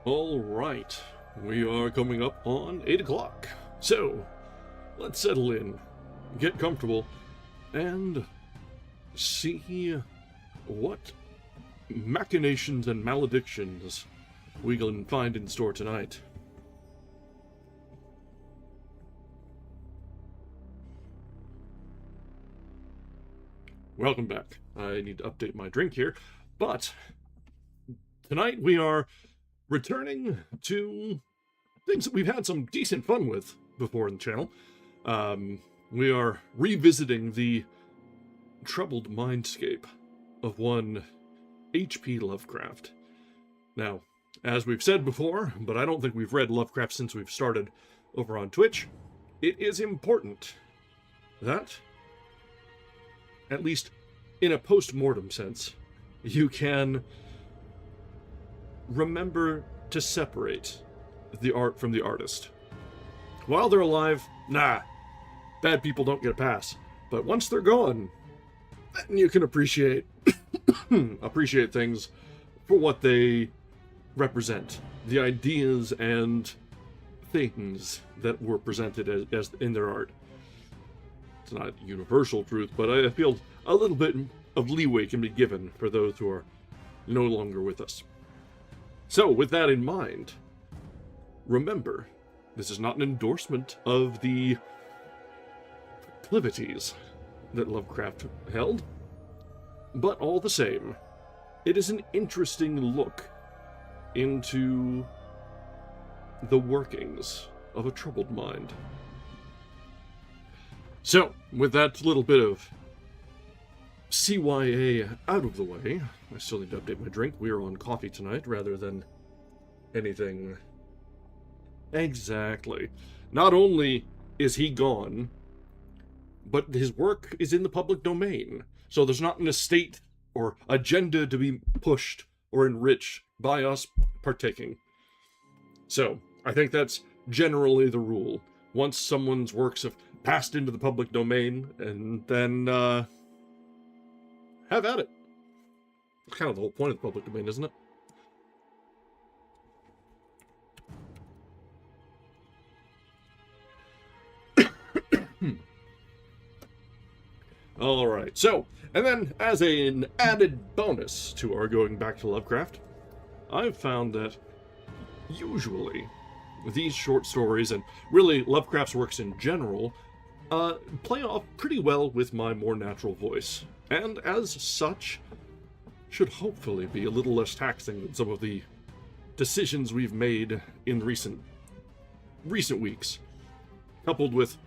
All right, we are coming up on 8 o'clock. So, let's settle in, get comfortable, and see what machinations and maledictions we can find in store tonight. Welcome back. I need to update my drink here, but tonight we are returning to things that we've had some decent fun with before in the channel. We are revisiting the troubled mindscape of one H.P. Lovecraft. Now, as we've said before, but I don't think we've read Lovecraft since we've started over on Twitch, it is important that, at least in a post-mortem sense, you can remember to separate the art from the artist. While they're alive, nah, bad people don't get a pass. But once they're gone, then you can appreciate appreciate things for what they represent. The ideas and things that were presented as in their art. It's not universal truth, but I feel a little bit of leeway can be given for those who are no longer with us. So, with that in mind, remember, this is not an endorsement of the proclivities that Lovecraft held, but all the same, it is an interesting look into the workings of a troubled mind. So, with that little bit of CYA out of the way, I still need to update my drink. We are on coffee tonight rather than anything. Exactly. Not only is he gone, but his work is in the public domain. So there's not an estate or agenda to be pushed or enriched by us partaking. So, I think that's generally the rule. Once someone's works have passed into the public domain, and then, have at it. That's kind of the whole point of the public domain, isn't it? Alright, so, and then as an added bonus to our going back to Lovecraft, I've found that usually these short stories, and really Lovecraft's works in general, play off pretty well with my more natural voice, and as such, should hopefully be a little less taxing than some of the decisions we've made in recent weeks. Coupled with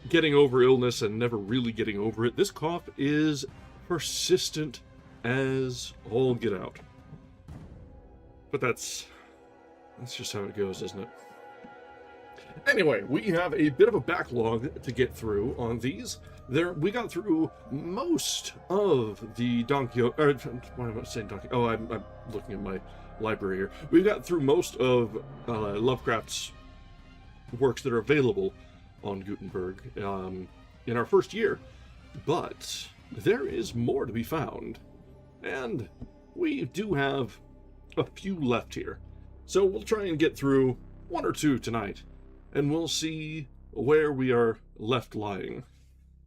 getting over illness and never really getting over it, this cough is persistent as all get out. But that's just how it goes, isn't it? Anyway, we have a bit of a backlog to get through on these. We got through most of the why am I saying Don Quixote? Oh, I'm looking at my library here. We got through most of Lovecraft's works that are available on Gutenberg in our first year, but there is more to be found, and we do have a few left here. So we'll try and get through one or two tonight, and we'll see where we are left lying.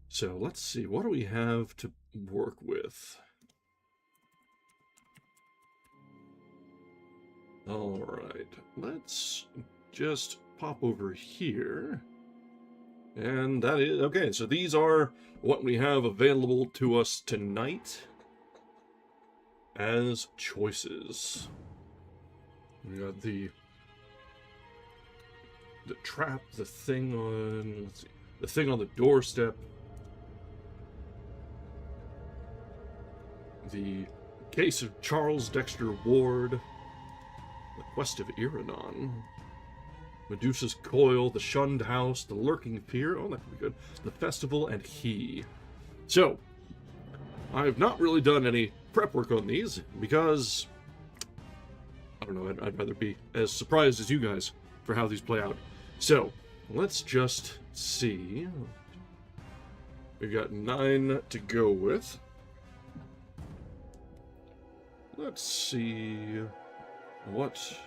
So let's see, what do we have to work with? Alright, let's just pop over here. And that is, okay, so these are what we have available to us tonight as choices. We got the trap, the thing on, let's see, the thing on the doorstep, the case of Charles Dexter Ward, the quest of Iranon, Medusa's Coil, the Shunned House, the Lurking Fear, oh, that could be good, the Festival, and He. So, I've not really done any prep work on these, because, I don't know, I'd rather be as surprised as you guys for how these play out. So, let's just see. We've got 9 to go with. Let's see what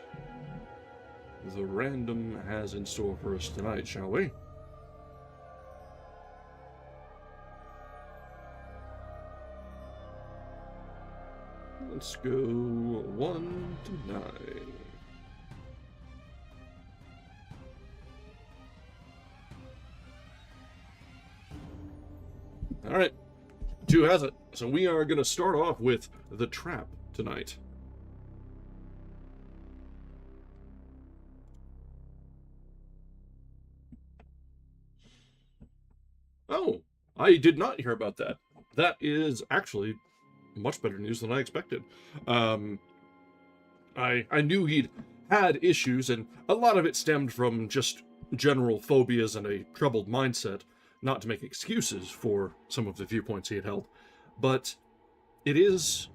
the random has in store for us tonight, shall we? Let's go 1 to 9. All right, 2 has it. So we are going to start off with The Trap tonight. Oh, I did not hear about that. That is actually much better news than I expected. I knew he'd had issues, and a lot of it stemmed from just general phobias and a troubled mindset, not to make excuses for some of the viewpoints he had held. But it is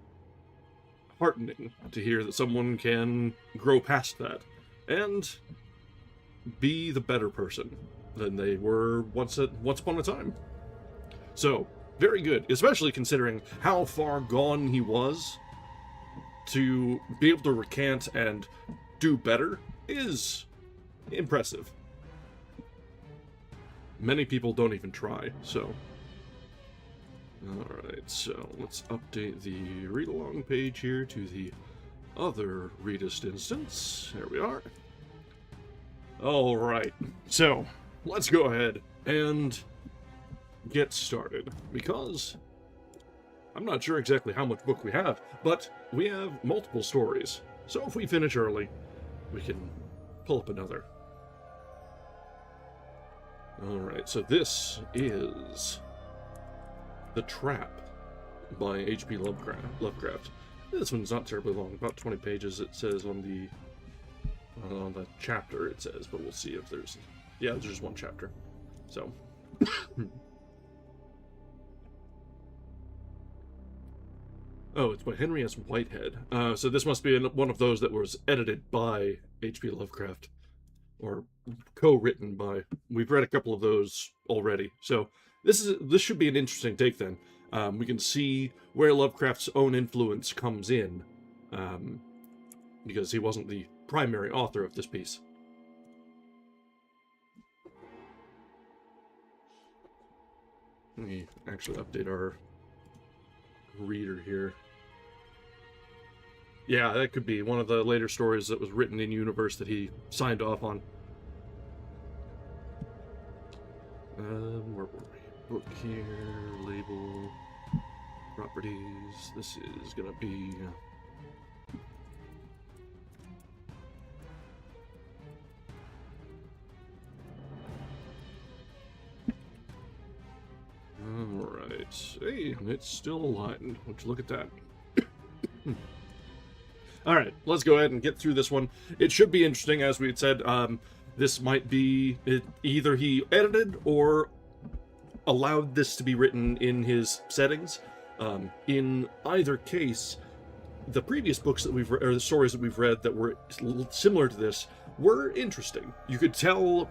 heartening to hear that someone can grow past that and be the better person than they were once upon a time. So, very good, especially considering how far gone he was. To be able to recant and do better is impressive. Many people don't even try, so. Alright, so let's update the read-along page here to the other Readist instance. There we are. Alright, so let's go ahead and get started, because I'm not sure exactly how much book we have, but we have multiple stories. So if we finish early, we can pull up another. Alright, so this is The Trap by H.P. Lovecraft. This one's not terribly long, about 20 pages it says on the chapter it says, but we'll see if there's... Yeah, there's just one chapter. So... Oh, it's by Henry S. Whitehead. So this must be one of those that was edited by H.P. Lovecraft. Or co-written by... We've read a couple of those already. So this should be an interesting take then. We can see where Lovecraft's own influence comes in. Because he wasn't the primary author of this piece. Let me actually update our reader here. Yeah, that could be one of the later stories that was written in universe that he signed off on. Where were we? Book here, label, properties. This is gonna be... Alright. Hey, it's still aligned. Would you look at that? Alright, let's go ahead and get through this one. It should be interesting, as we had said. This might be... either he edited or allowed this to be written in his settings. In either case, the previous books that we've read, or the stories that we've read that were similar to this, were interesting. You could tell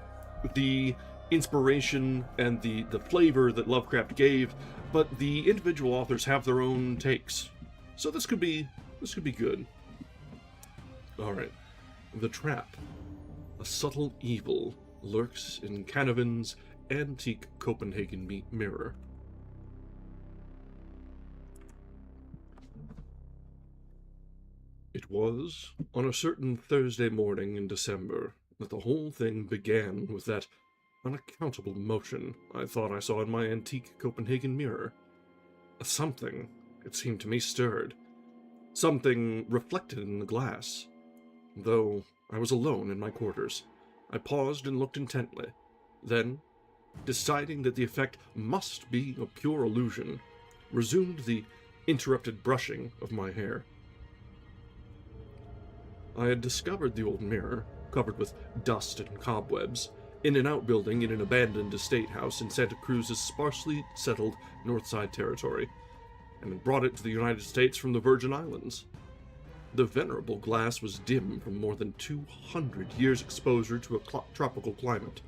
the inspiration and the flavor that Lovecraft gave, but the individual authors have their own takes. So this could be good. Alright. The Trap. A subtle evil lurks in Canavan's antique Copenhagen mirror. It was on a certain Thursday morning in December that the whole thing began with that unaccountable motion I thought I saw in my antique Copenhagen mirror. Something, it seemed to me, stirred. Something reflected in the glass. Though I was alone in my quarters, I paused and looked intently. Then, deciding that the effect must be a pure illusion, resumed the interrupted brushing of my hair. I had discovered the old mirror, covered with dust and cobwebs, in an outbuilding in an abandoned estate house in Santa Cruz's sparsely settled Northside territory, and had brought it to the United States from the Virgin Islands. The venerable glass was dim from more than 200 years' exposure to a tropical climate,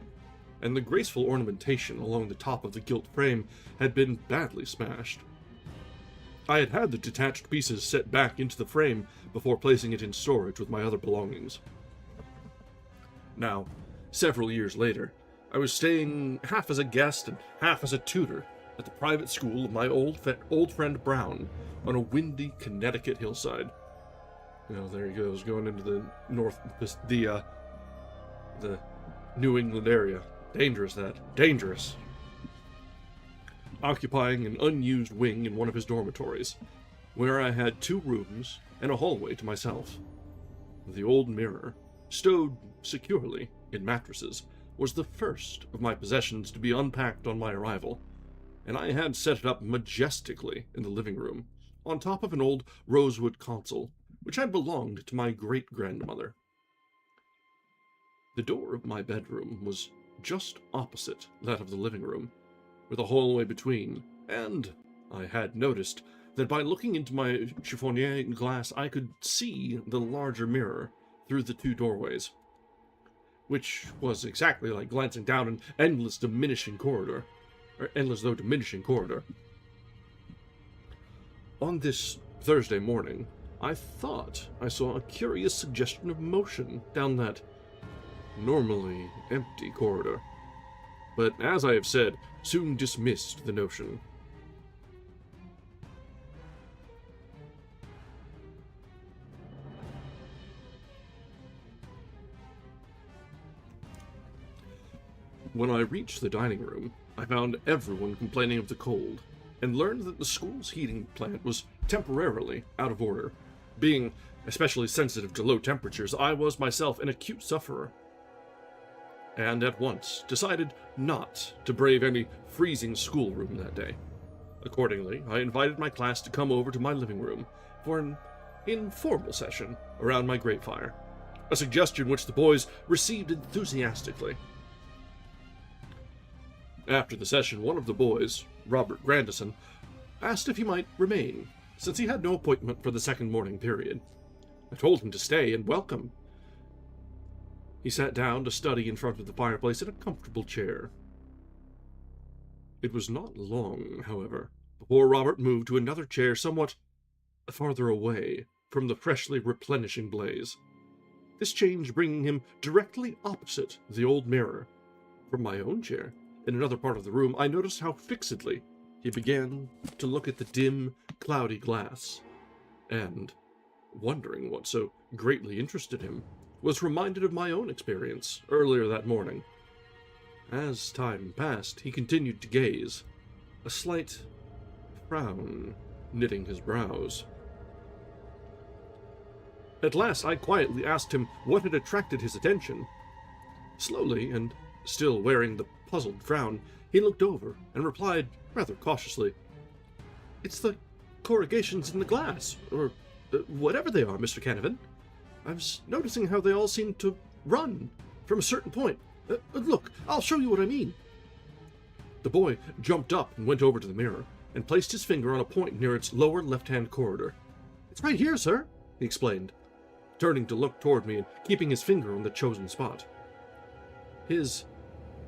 and the graceful ornamentation along the top of the gilt frame had been badly smashed. I had had the detached pieces set back into the frame before placing it in storage with my other belongings. Now, several years later, I was staying half as a guest and half as a tutor at the private school of my old friend Brown on a windy Connecticut hillside. There he goes, going into the the New England area. Dangerous, that. Dangerous. Occupying an unused wing in one of his dormitories, where I had 2 rooms and a hallway to myself. The old mirror, stowed securely in mattresses, was the first of my possessions to be unpacked on my arrival, and I had set it up majestically in the living room, on top of an old rosewood console, which had belonged to my great-grandmother. The door of my bedroom was just opposite that of the living room, with a hallway between, and I had noticed that by looking into my chiffonier glass I could see the larger mirror through the 2 doorways, which was exactly like glancing down an endless though diminishing corridor. On this Thursday morning, I thought I saw a curious suggestion of motion down that normally empty corridor, but as I have said, soon dismissed the notion. When I reached the dining room, I found everyone complaining of the cold, and learned that the school's heating plant was temporarily out of order. Being especially sensitive to low temperatures, I was myself an acute sufferer, and at once decided not to brave any freezing schoolroom that day. Accordingly, I invited my class to come over to my living room for an informal session around my grate fire, a suggestion which the boys received enthusiastically. After the session, one of the boys, Robert Grandison, asked if he might remain, since he had no appointment for the second morning period. I told him to stay and welcome. He sat down to study in front of the fireplace in a comfortable chair. It was not long, however, before Robert moved to another chair somewhat farther away from the freshly replenishing blaze, this change bringing him directly opposite the old mirror. From my own chair, in another part of the room, I noticed how fixedly he began to look at the dim, cloudy glass, and, wondering what so greatly interested him, was reminded of my own experience earlier that morning. As time passed, he continued to gaze, a slight frown knitting his brows. At last, I quietly asked him what had attracted his attention. Slowly, and still wearing the puzzled frown, he looked over and replied rather cautiously, "It's the corrugations in the glass, or whatever they are, Mr. Canavan. I was noticing how they all seem to run from a certain point. Look, I'll show you what I mean." The boy jumped up and went over to the mirror, and placed his finger on a point near its lower left-hand corridor. "It's right here, sir," he explained, turning to look toward me and keeping his finger on the chosen spot. His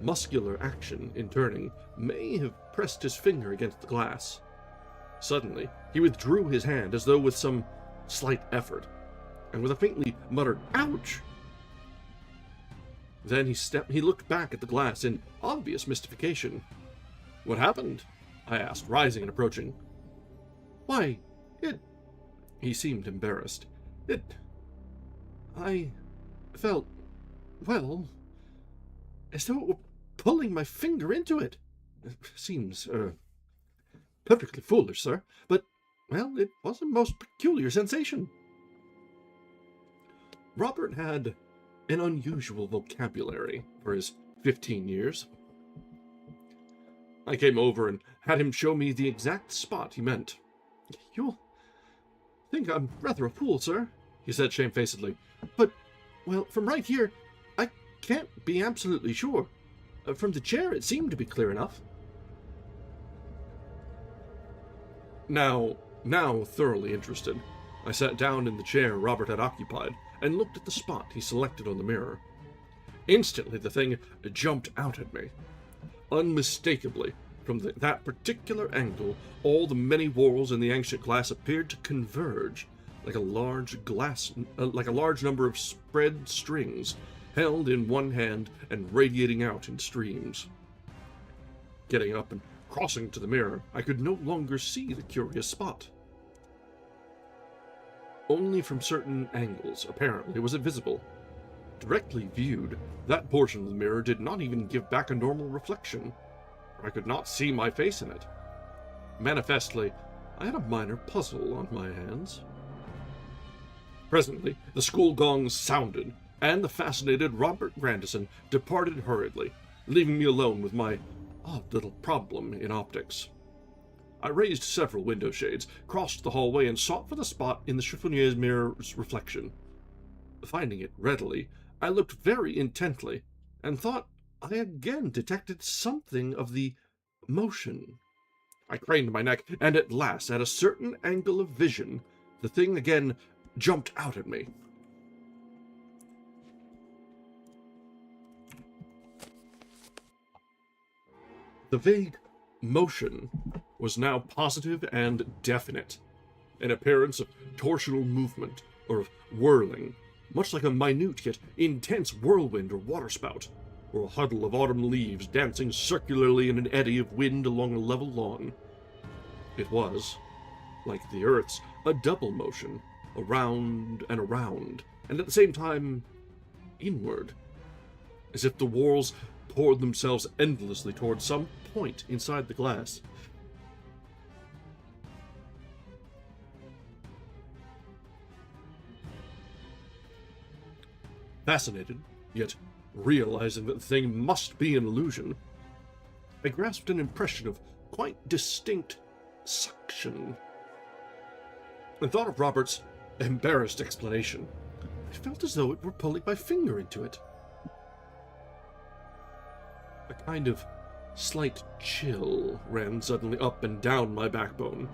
muscular action in turning may have pressed his finger against the glass. Suddenly, he withdrew his hand as though with some slight effort, and with a faintly muttered "Ouch!" Then he looked back at the glass in obvious mystification. "What happened?" I asked, rising and approaching. "Why, He seemed embarrassed. I felt, well, as though it were pulling my finger into it. It seems, perfectly foolish, sir, but, well, it was a most peculiar sensation." Robert had an unusual vocabulary for his 15 years. I came over and had him show me the exact spot he meant. "You'll think I'm rather a fool, sir," he said shamefacedly, "but, well, from right here, I can't be absolutely sure. From the chair, it seemed to be clear enough." Now thoroughly interested, I sat down in the chair Robert had occupied and looked at the spot he selected on the mirror. Instantly, the thing jumped out at me. Unmistakably, from that particular angle, all the many whorls in the ancient glass appeared to converge like a large number of spread strings held in one hand and radiating out in streams. Getting up and crossing to the mirror, I could no longer see the curious spot. Only from certain angles, apparently, was it visible. Directly viewed, that portion of the mirror did not even give back a normal reflection. I could not see my face in it. Manifestly, I had a minor puzzle on my hands. Presently, the school gong sounded, and the fascinated Robert Grandison departed hurriedly, leaving me alone with my odd little problem in optics. I raised several window shades, crossed the hallway, and sought for the spot in the chiffonier's mirror's reflection. Finding it readily, I looked very intently, and thought I again detected something of the motion. I craned my neck, and at last, at a certain angle of vision, the thing again jumped out at me. The vague motion was now positive and definite, an appearance of torsional movement, or of whirling, much like a minute yet intense whirlwind or waterspout, or a huddle of autumn leaves dancing circularly in an eddy of wind along a level lawn. It was, like the Earth's, a double motion, around and around, and at the same time, inward, as if the walls poured themselves endlessly toward some point inside the glass. Fascinated, yet realizing that the thing must be an illusion, I grasped an impression of quite distinct suction, and thought of Robert's embarrassed explanation. I felt as though it were pulling my finger into it. A kind of slight chill ran suddenly up and down my backbone.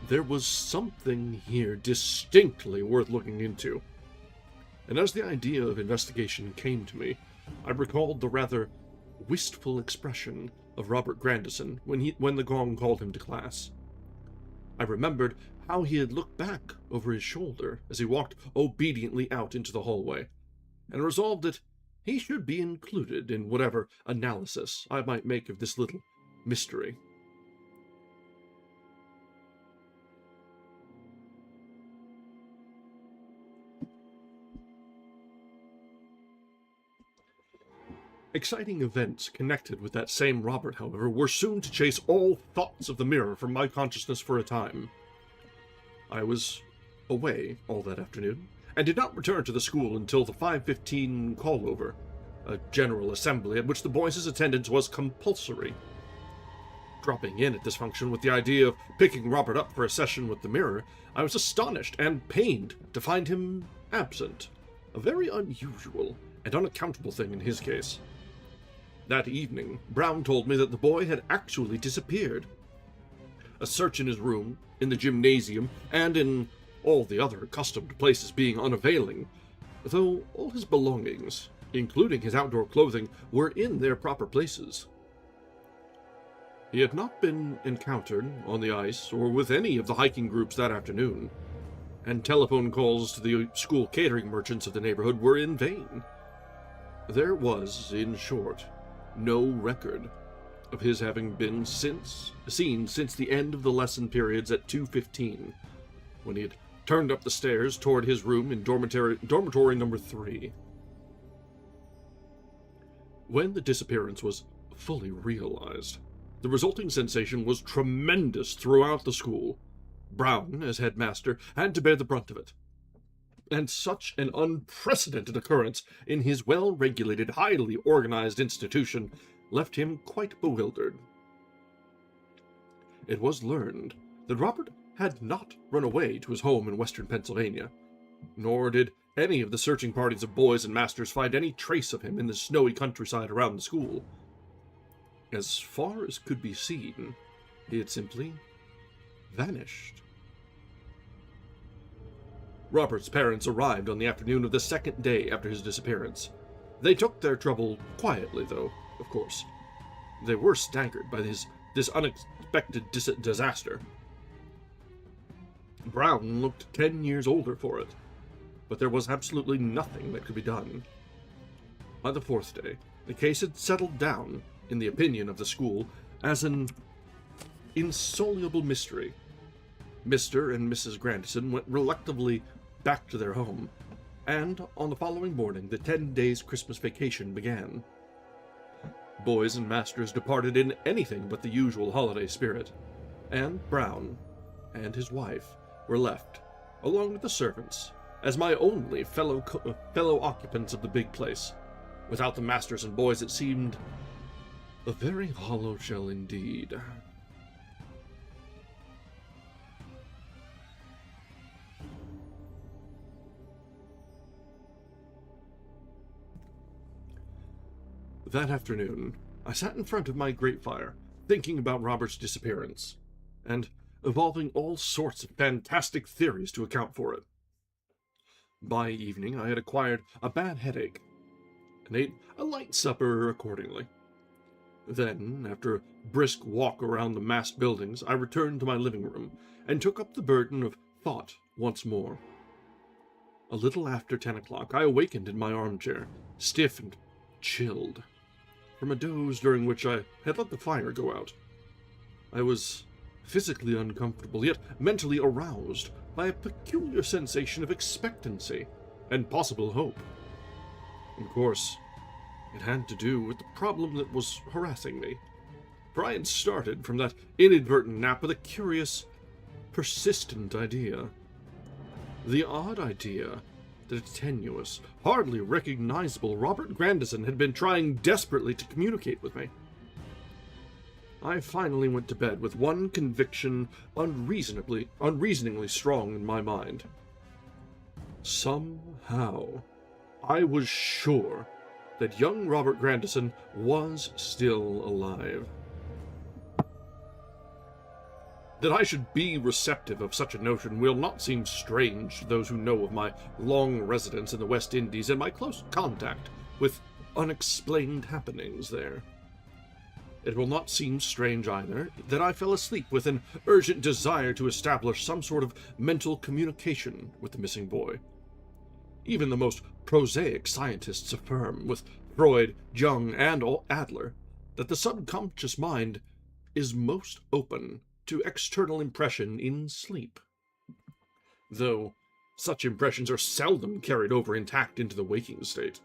There was something here distinctly worth looking into. And as the idea of investigation came to me, I recalled the rather wistful expression of Robert Grandison when the gong called him to class. I remembered how he had looked back over his shoulder as he walked obediently out into the hallway, and resolved that he should be included in whatever analysis I might make of this little mystery. Exciting events connected with that same Robert, however, were soon to chase all thoughts of the mirror from my consciousness for a time. I was away all that afternoon, and did not return to the school until the 5:15 call-over, a general assembly at which the boys' attendance was compulsory. Dropping in at this function with the idea of picking Robert up for a session with the mirror, I was astonished and pained to find him absent, a very unusual and unaccountable thing in his case. That evening, Brown told me that the boy had actually disappeared. A search in his room, in the gymnasium, and in all the other accustomed places being unavailing, though all his belongings, including his outdoor clothing, were in their proper places. He had not been encountered on the ice or with any of the hiking groups that afternoon, and telephone calls to the school catering merchants of the neighborhood were in vain. There was, in short, no record of his having been seen since the end of the lesson periods at 2:15, when he had turned up the stairs toward his room in dormitory number 3. When the disappearance was fully realized, the resulting sensation was tremendous throughout the school. Brown, as headmaster, had to bear the brunt of it. And such an unprecedented occurrence in his well-regulated, highly organized institution left him quite bewildered. It was learned that Robert had not run away to his home in western Pennsylvania, nor did any of the searching parties of boys and masters find any trace of him in the snowy countryside around the school. As far as could be seen, he had simply vanished. Robert's parents arrived on the afternoon of the second day after his disappearance. They took their trouble quietly, though, of course. They were staggered by this unexpected disaster. Brown looked 10 years older for it, but there was absolutely nothing that could be done. By the fourth day, the case had settled down, in the opinion of the school, as an insoluble mystery. Mr. and Mrs. Grandison went reluctantly back to their home, and on the following morning the 10 days Christmas vacation began. Boys and masters departed in anything but the usual holiday spirit, and Brown and his wife were left, along with the servants, as my only fellow occupants of the big place. Without the masters and boys, it seemed a very hollow shell indeed. That afternoon, I sat in front of my grate fire, thinking about Robert's disappearance, and evolving all sorts of fantastic theories to account for it. By evening, I had acquired a bad headache, and ate a light supper accordingly. Then, after a brisk walk around the massed buildings, I returned to my living room, and took up the burden of thought once more. A little after 10 o'clock, I awakened in my armchair, stiff and chilled, from a doze during which I had let the fire go out. I was physically uncomfortable, yet mentally aroused by a peculiar sensation of expectancy and possible hope. Of course, it had to do with the problem that was harassing me, for I had started from that inadvertent nap with a curious, persistent idea. The odd idea that a tenuous, hardly recognizable Robert Grandison had been trying desperately to communicate with me. I finally went to bed with one conviction unreasoningly strong in my mind. Somehow, I was sure that young Robert Grandison was still alive. That I should be receptive of such a notion will not seem strange to those who know of my long residence in the West Indies and my close contact with unexplained happenings there. It will not seem strange either that I fell asleep with an urgent desire to establish some sort of mental communication with the missing boy. Even the most prosaic scientists affirm, with Freud, Jung, and Adler, that the subconscious mind is most open to external impression in sleep, though such impressions are seldom carried over intact into the waking state.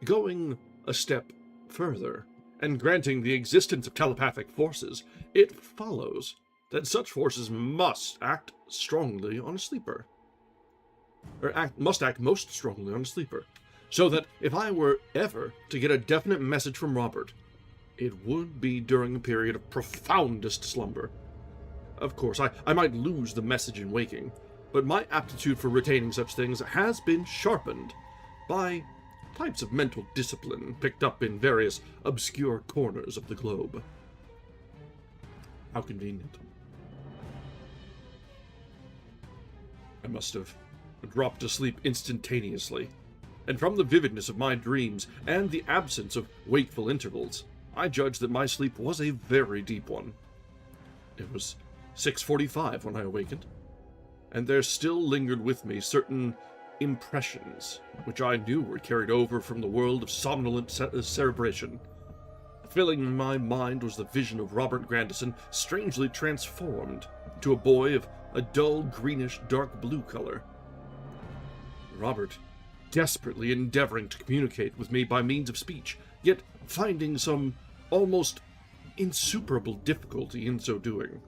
Going a step further, and granting the existence of telepathic forces, it follows that such forces must act strongly on a sleeper, must act most strongly on a sleeper, so that if I were ever to get a definite message from Robert, it would be during a period of profoundest slumber. Of course, I might lose the message in waking, but my aptitude for retaining such things has been sharpened by types of mental discipline picked up in various obscure corners of the globe. How convenient. I must have dropped asleep instantaneously, and from the vividness of my dreams and the absence of wakeful intervals, I judged that my sleep was a very deep one. It was 6:45 when I awakened, and there still lingered with me certain impressions which I knew were carried over from the world of somnolent cerebration. Filling my mind was the vision of Robert Grandison strangely transformed to a boy of a dull greenish dark blue color. Robert desperately endeavoring to communicate with me by means of speech, yet finding some almost insuperable difficulty in so doing.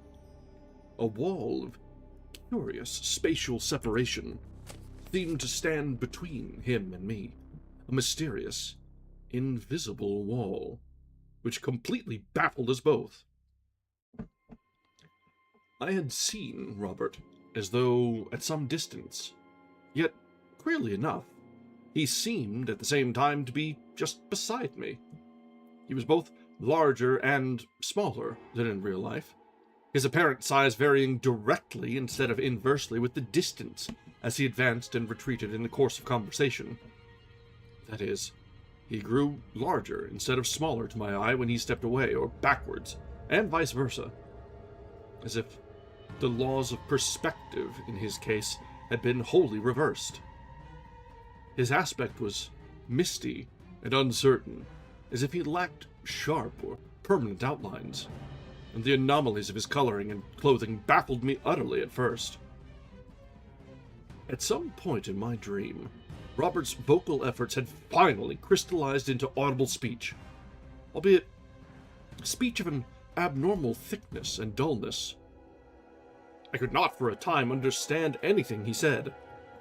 A wall of curious spatial separation seemed to stand between him and me, a mysterious, invisible wall, which completely baffled us both. I had seen Robert as though at some distance, yet, queerly enough, he seemed at the same time to be just beside me. He was both larger and smaller than in real life, his apparent size varying directly instead of inversely with the distance as he advanced and retreated in the course of conversation. That is, he grew larger instead of smaller to my eye when he stepped away or backwards, and vice versa, as if the laws of perspective in his case had been wholly reversed. His aspect was misty and uncertain, as if he lacked sharp or permanent outlines, and the anomalies of his coloring and clothing baffled me utterly at first. At some point in my dream, Robert's vocal efforts had finally crystallized into audible speech, albeit speech of an abnormal thickness and dullness. I could not for a time understand anything he said,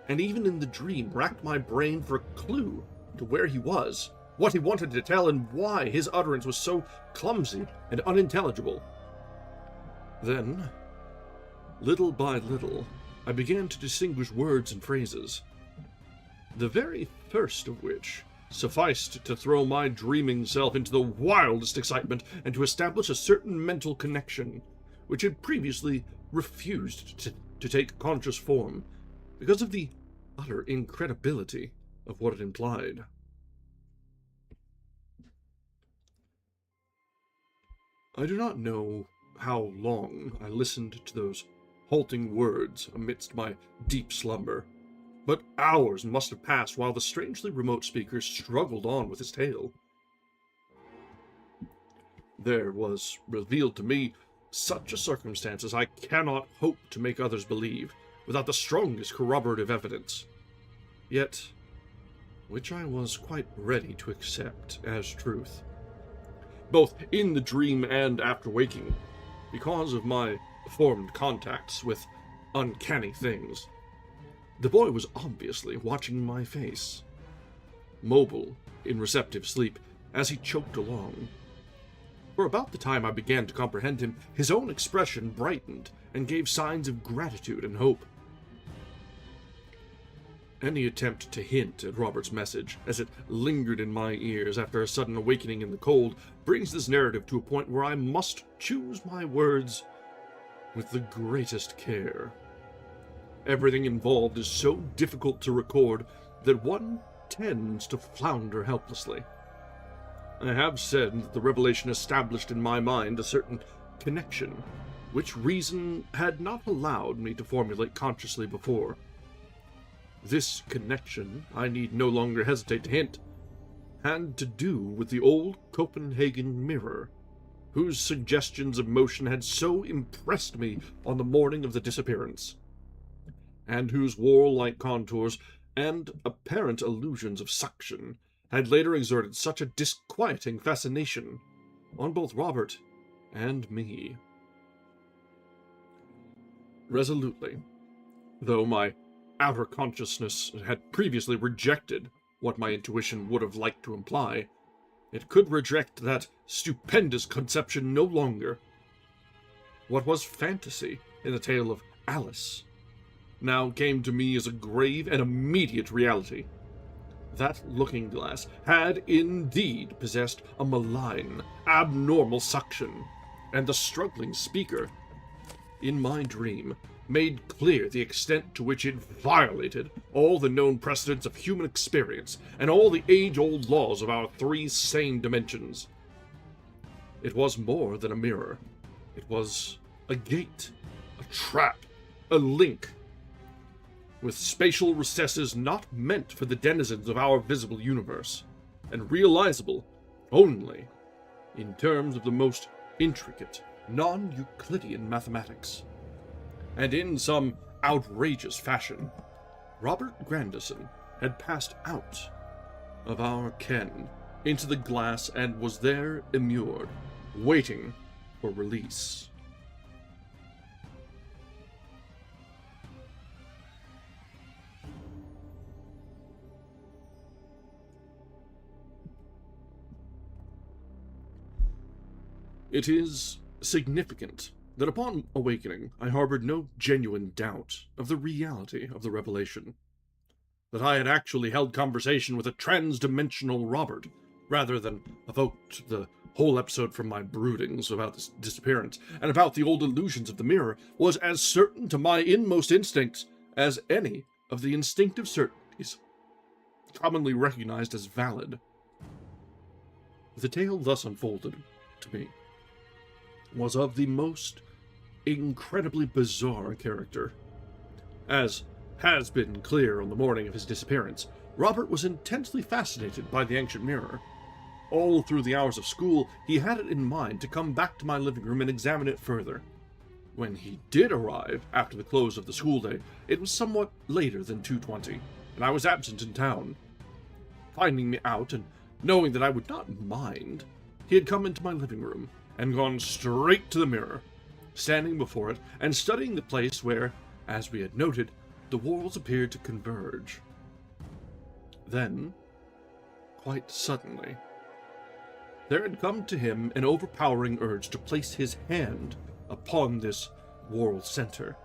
and even in the dream racked my brain for a clue to where he was, what he wanted to tell, and why his utterance was so clumsy and unintelligible. Then, little by little, I began to distinguish words and phrases, the very first of which sufficed to throw my dreaming self into the wildest excitement and to establish a certain mental connection, which had previously refused to take conscious form because of the utter incredibility of what it implied. I do not know how long I listened to those halting words amidst my deep slumber, but hours must have passed while the strangely remote speaker struggled on with his tale. There was revealed to me such a circumstance as I cannot hope to make others believe, without the strongest corroborative evidence, yet which I was quite ready to accept as truth, both in the dream and after waking, because of my formed contacts with uncanny things. The boy was obviously watching my face, mobile in receptive sleep, as he choked along. For about the time I began to comprehend him, his own expression brightened and gave signs of gratitude and hope. Any attempt to hint at Robert's message, as it lingered in my ears after a sudden awakening in the cold, brings this narrative to a point where I must choose my words with the greatest care. Everything involved is so difficult to record that one tends to flounder helplessly. I have said that the revelation established in my mind a certain connection, which reason had not allowed me to formulate consciously before. This connection, I need no longer hesitate to hint, had to do with the old Copenhagen mirror, whose suggestions of motion had so impressed me on the morning of the disappearance, and whose warlike contours and apparent illusions of suction had later exerted such a disquieting fascination on both Robert and me. Resolutely, though my outer consciousness had previously rejected what my intuition would have liked to imply, it could reject that stupendous conception no longer. What was fantasy in the tale of Alice now came to me as a grave and immediate reality. That looking-glass had indeed possessed a malign, abnormal suction, and the struggling speaker, in my dream, made clear the extent to which it violated all the known precedents of human experience and all the age-old laws of our three sane dimensions. It was more than a mirror. It was a gate, a trap, a link, with spatial recesses not meant for the denizens of our visible universe, and realizable only in terms of the most intricate, non-Euclidean mathematics. And in some outrageous fashion, Robert Grandison had passed out of our ken into the glass and was there immured, waiting for release. It is significant that upon awakening I harbored no genuine doubt of the reality of the revelation. That I had actually held conversation with a trans-dimensional Robert, rather than evoked the whole episode from my broodings about this disappearance, and about the old illusions of the mirror, was as certain to my inmost instincts as any of the instinctive certainties commonly recognized as valid. The tale thus unfolded to me was of the most incredibly bizarre character. As has been clear on the morning of his disappearance, Robert was intensely fascinated by the ancient mirror. All through the hours of school, he had it in mind to come back to my living room and examine it further. When he did arrive, after the close of the school day, it was somewhat later than 2:20, and I was absent in town. Finding me out, and knowing that I would not mind, he had come into my living room, and gone straight to the mirror, standing before it, and studying the place where, as we had noted, the walls appeared to converge. Then, quite suddenly, there had come to him an overpowering urge to place his hand upon this wall center.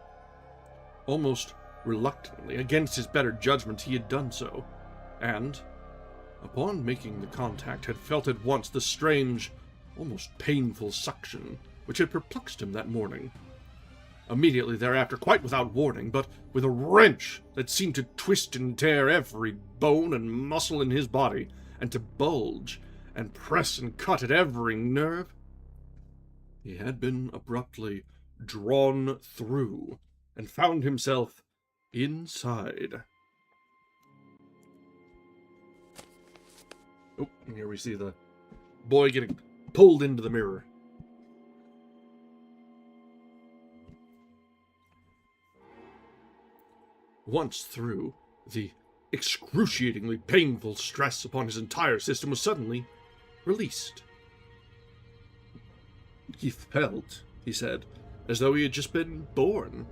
Almost reluctantly, against his better judgment, he had done so, and, upon making the contact, had felt at once the strange, almost painful suction which had perplexed him that morning. Immediately thereafter, quite without warning, but with a wrench that seemed to twist and tear every bone and muscle in his body, and to bulge and press and cut at every nerve, he had been abruptly drawn through and found himself inside. Oh, and here we see the boy getting pulled into the mirror. Once through, the excruciatingly painful stress upon his entire system was suddenly released. He felt, he said, as though he had just been born.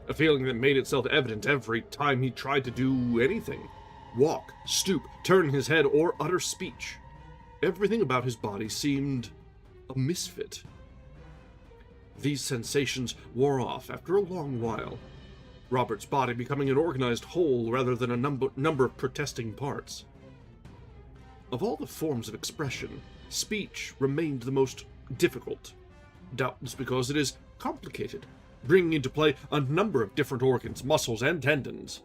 A feeling that made itself evident every time he tried to do anything. Walk, stoop, turn his head, or utter speech. Everything about his body seemed a misfit. These sensations wore off after a long while, Robert's body becoming an organized whole rather than a number of protesting parts. Of all the forms of expression, speech remained the most difficult, doubtless because it is complicated, bringing into play a number of different organs, muscles, and tendons.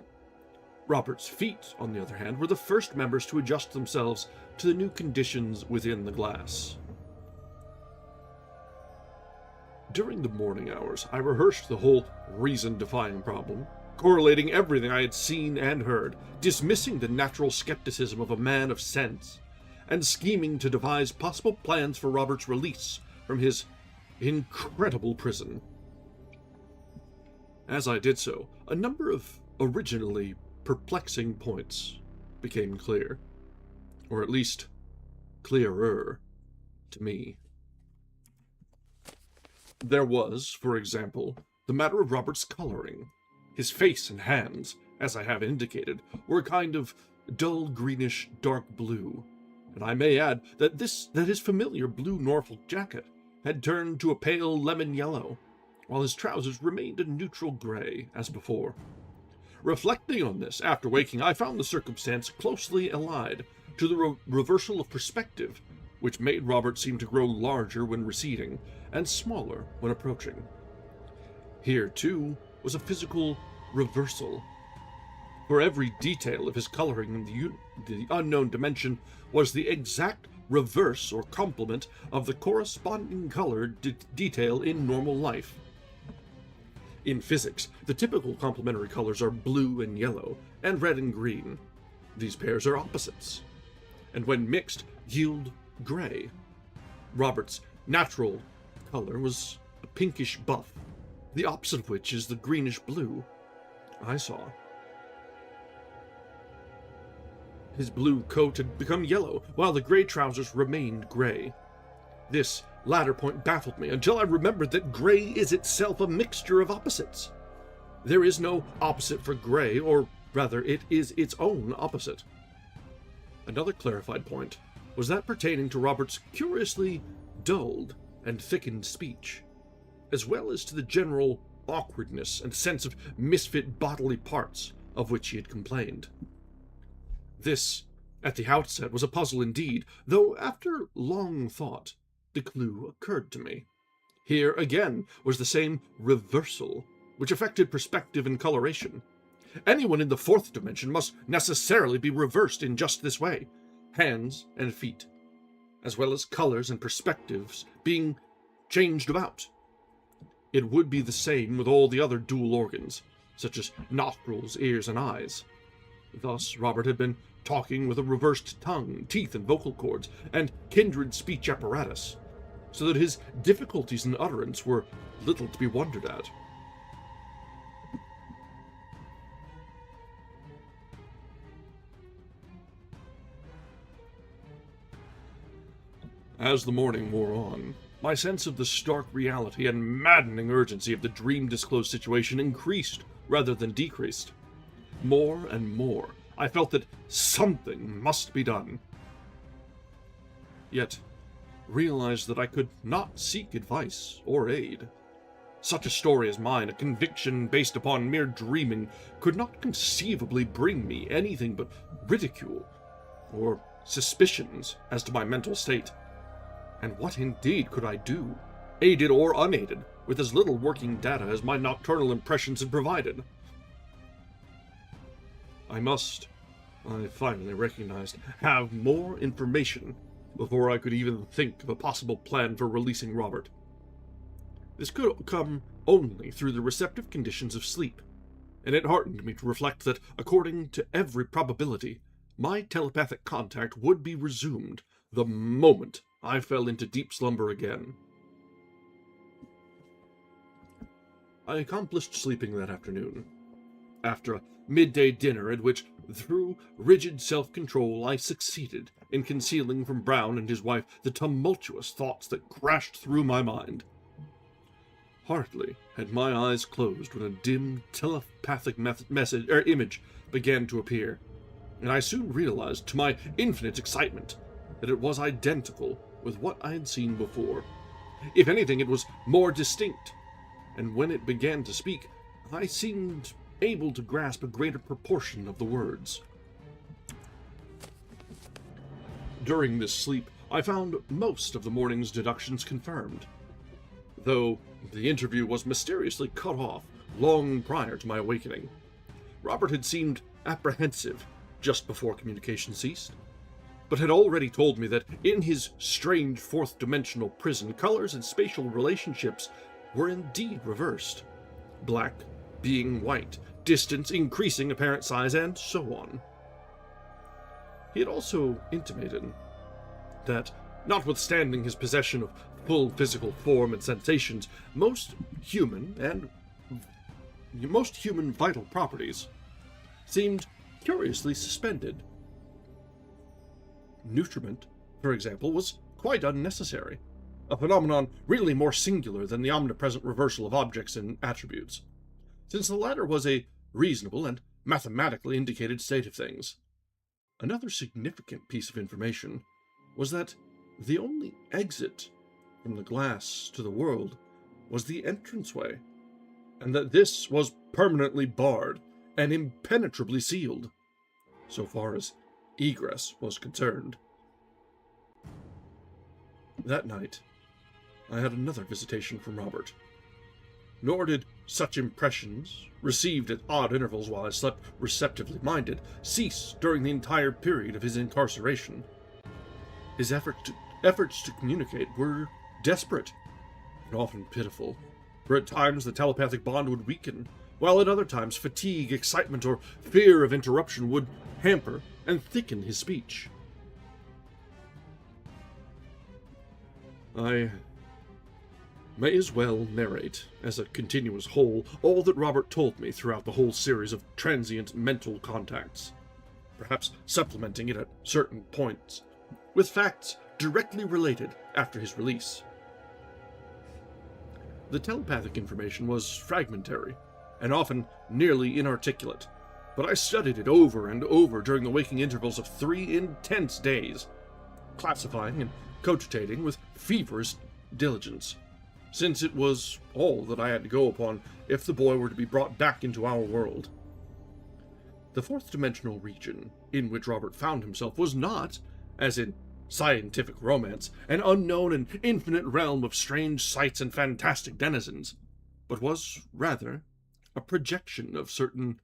Robert's feet, on the other hand, were the first members to adjust themselves to the new conditions within the glass. During the morning hours, I rehearsed the whole reason-defying problem, correlating everything I had seen and heard, dismissing the natural skepticism of a man of sense, and scheming to devise possible plans for Robert's release from his incredible prison. As I did so, a number of originally perplexing points became clear, or at least clearer to me. There was, for example, the matter of Robert's coloring. His face and hands, as I have indicated, were a kind of dull greenish dark blue, and I may add that his familiar blue Norfolk jacket had turned to a pale lemon yellow, while his trousers remained a neutral gray, as before. Reflecting on this after waking, I found the circumstance closely allied to the reversal of perspective, which made Robert seem to grow larger when receding, and smaller when approaching. Here, too, was a physical reversal. For every detail of his coloring in the unknown dimension was the exact reverse or complement of the corresponding color detail in normal life. In physics, the typical complementary colors are blue and yellow, and red and green. These pairs are opposites, and when mixed, yield gray. Robert's natural color was a pinkish buff, the opposite of which is the greenish blue I saw. His blue coat had become yellow, while the gray trousers remained gray. This latter point baffled me until I remembered that gray is itself a mixture of opposites. There is no opposite for gray, or rather, it is its own opposite. Another clarified point was that pertaining to Robert's curiously dulled and thickened speech, as well as to the general awkwardness and sense of misfit bodily parts of which he had complained. This, at the outset, was a puzzle indeed, though after long thought, the clue occurred to me. Here, again, was the same reversal, which affected perspective and coloration. Anyone in the fourth dimension must necessarily be reversed in just this way, hands and feet, as well as colors and perspectives being changed about. It would be the same with all the other dual organs, such as nostrils, ears, and eyes. Thus, Robert had been talking with a reversed tongue, teeth and vocal cords, and kindred speech apparatus, so that his difficulties in utterance were little to be wondered at. As the morning wore on, my sense of the stark reality and maddening urgency of the dream-disclosed situation increased rather than decreased. More and more, I felt that something must be done. Yet, realized that I could not seek advice or aid. Such a story as mine, a conviction based upon mere dreaming, could not conceivably bring me anything but ridicule or suspicions as to my mental state. And what indeed could I do, aided or unaided, with as little working data as my nocturnal impressions had provided? I finally recognized, have more information before I could even think of a possible plan for releasing Robert. This could come only through the receptive conditions of sleep, and it heartened me to reflect that, according to every probability, my telepathic contact would be resumed the moment I fell into deep slumber again. I accomplished sleeping that afternoon, after a midday dinner at which, through rigid self-control, I succeeded in concealing from Brown and his wife the tumultuous thoughts that crashed through my mind. Hardly had my eyes closed when a dim telepathic image began to appear, and I soon realized, to my infinite excitement, that it was identical with what I had seen before. If anything, it was more distinct, and when it began to speak, I seemed able to grasp a greater proportion of the words. During this sleep, I found most of the morning's deductions confirmed, though the interview was mysteriously cut off long prior to my awakening. Robert had seemed apprehensive just before communication ceased, but had already told me that in his strange fourth-dimensional prison, colors and spatial relationships were indeed reversed. Black being white, distance increasing apparent size, and so on. He had also intimated that, notwithstanding his possession of full physical form and sensations, most human vital properties seemed curiously suspended. Nutriment, for example, was quite unnecessary, a phenomenon really more singular than the omnipresent reversal of objects and attributes, since the latter was a reasonable and mathematically indicated state of things. Another significant piece of information was that the only exit from the glass to the world was the entranceway, and that this was permanently barred and impenetrably sealed, so far as egress was concerned. That night, I had another visitation from Robert. Nor did such impressions, received at odd intervals while I slept receptively minded, cease during the entire period of his incarceration. His efforts to communicate were desperate and often pitiful, for at times the telepathic bond would weaken, while at other times fatigue, excitement, or fear of interruption would hamper and thicken his speech. I may as well narrate, as a continuous whole, all that Robert told me throughout the whole series of transient mental contacts, perhaps supplementing it at certain points with facts directly related after his release. The telepathic information was fragmentary, and often nearly inarticulate, but I studied it over and over during the waking intervals of 3 intense days, classifying and cogitating with feverish diligence, since it was all that I had to go upon if the boy were to be brought back into our world. The fourth-dimensional region in which Robert found himself was not, as in scientific romance, an unknown and infinite realm of strange sights and fantastic denizens, but was, rather, a projection of certain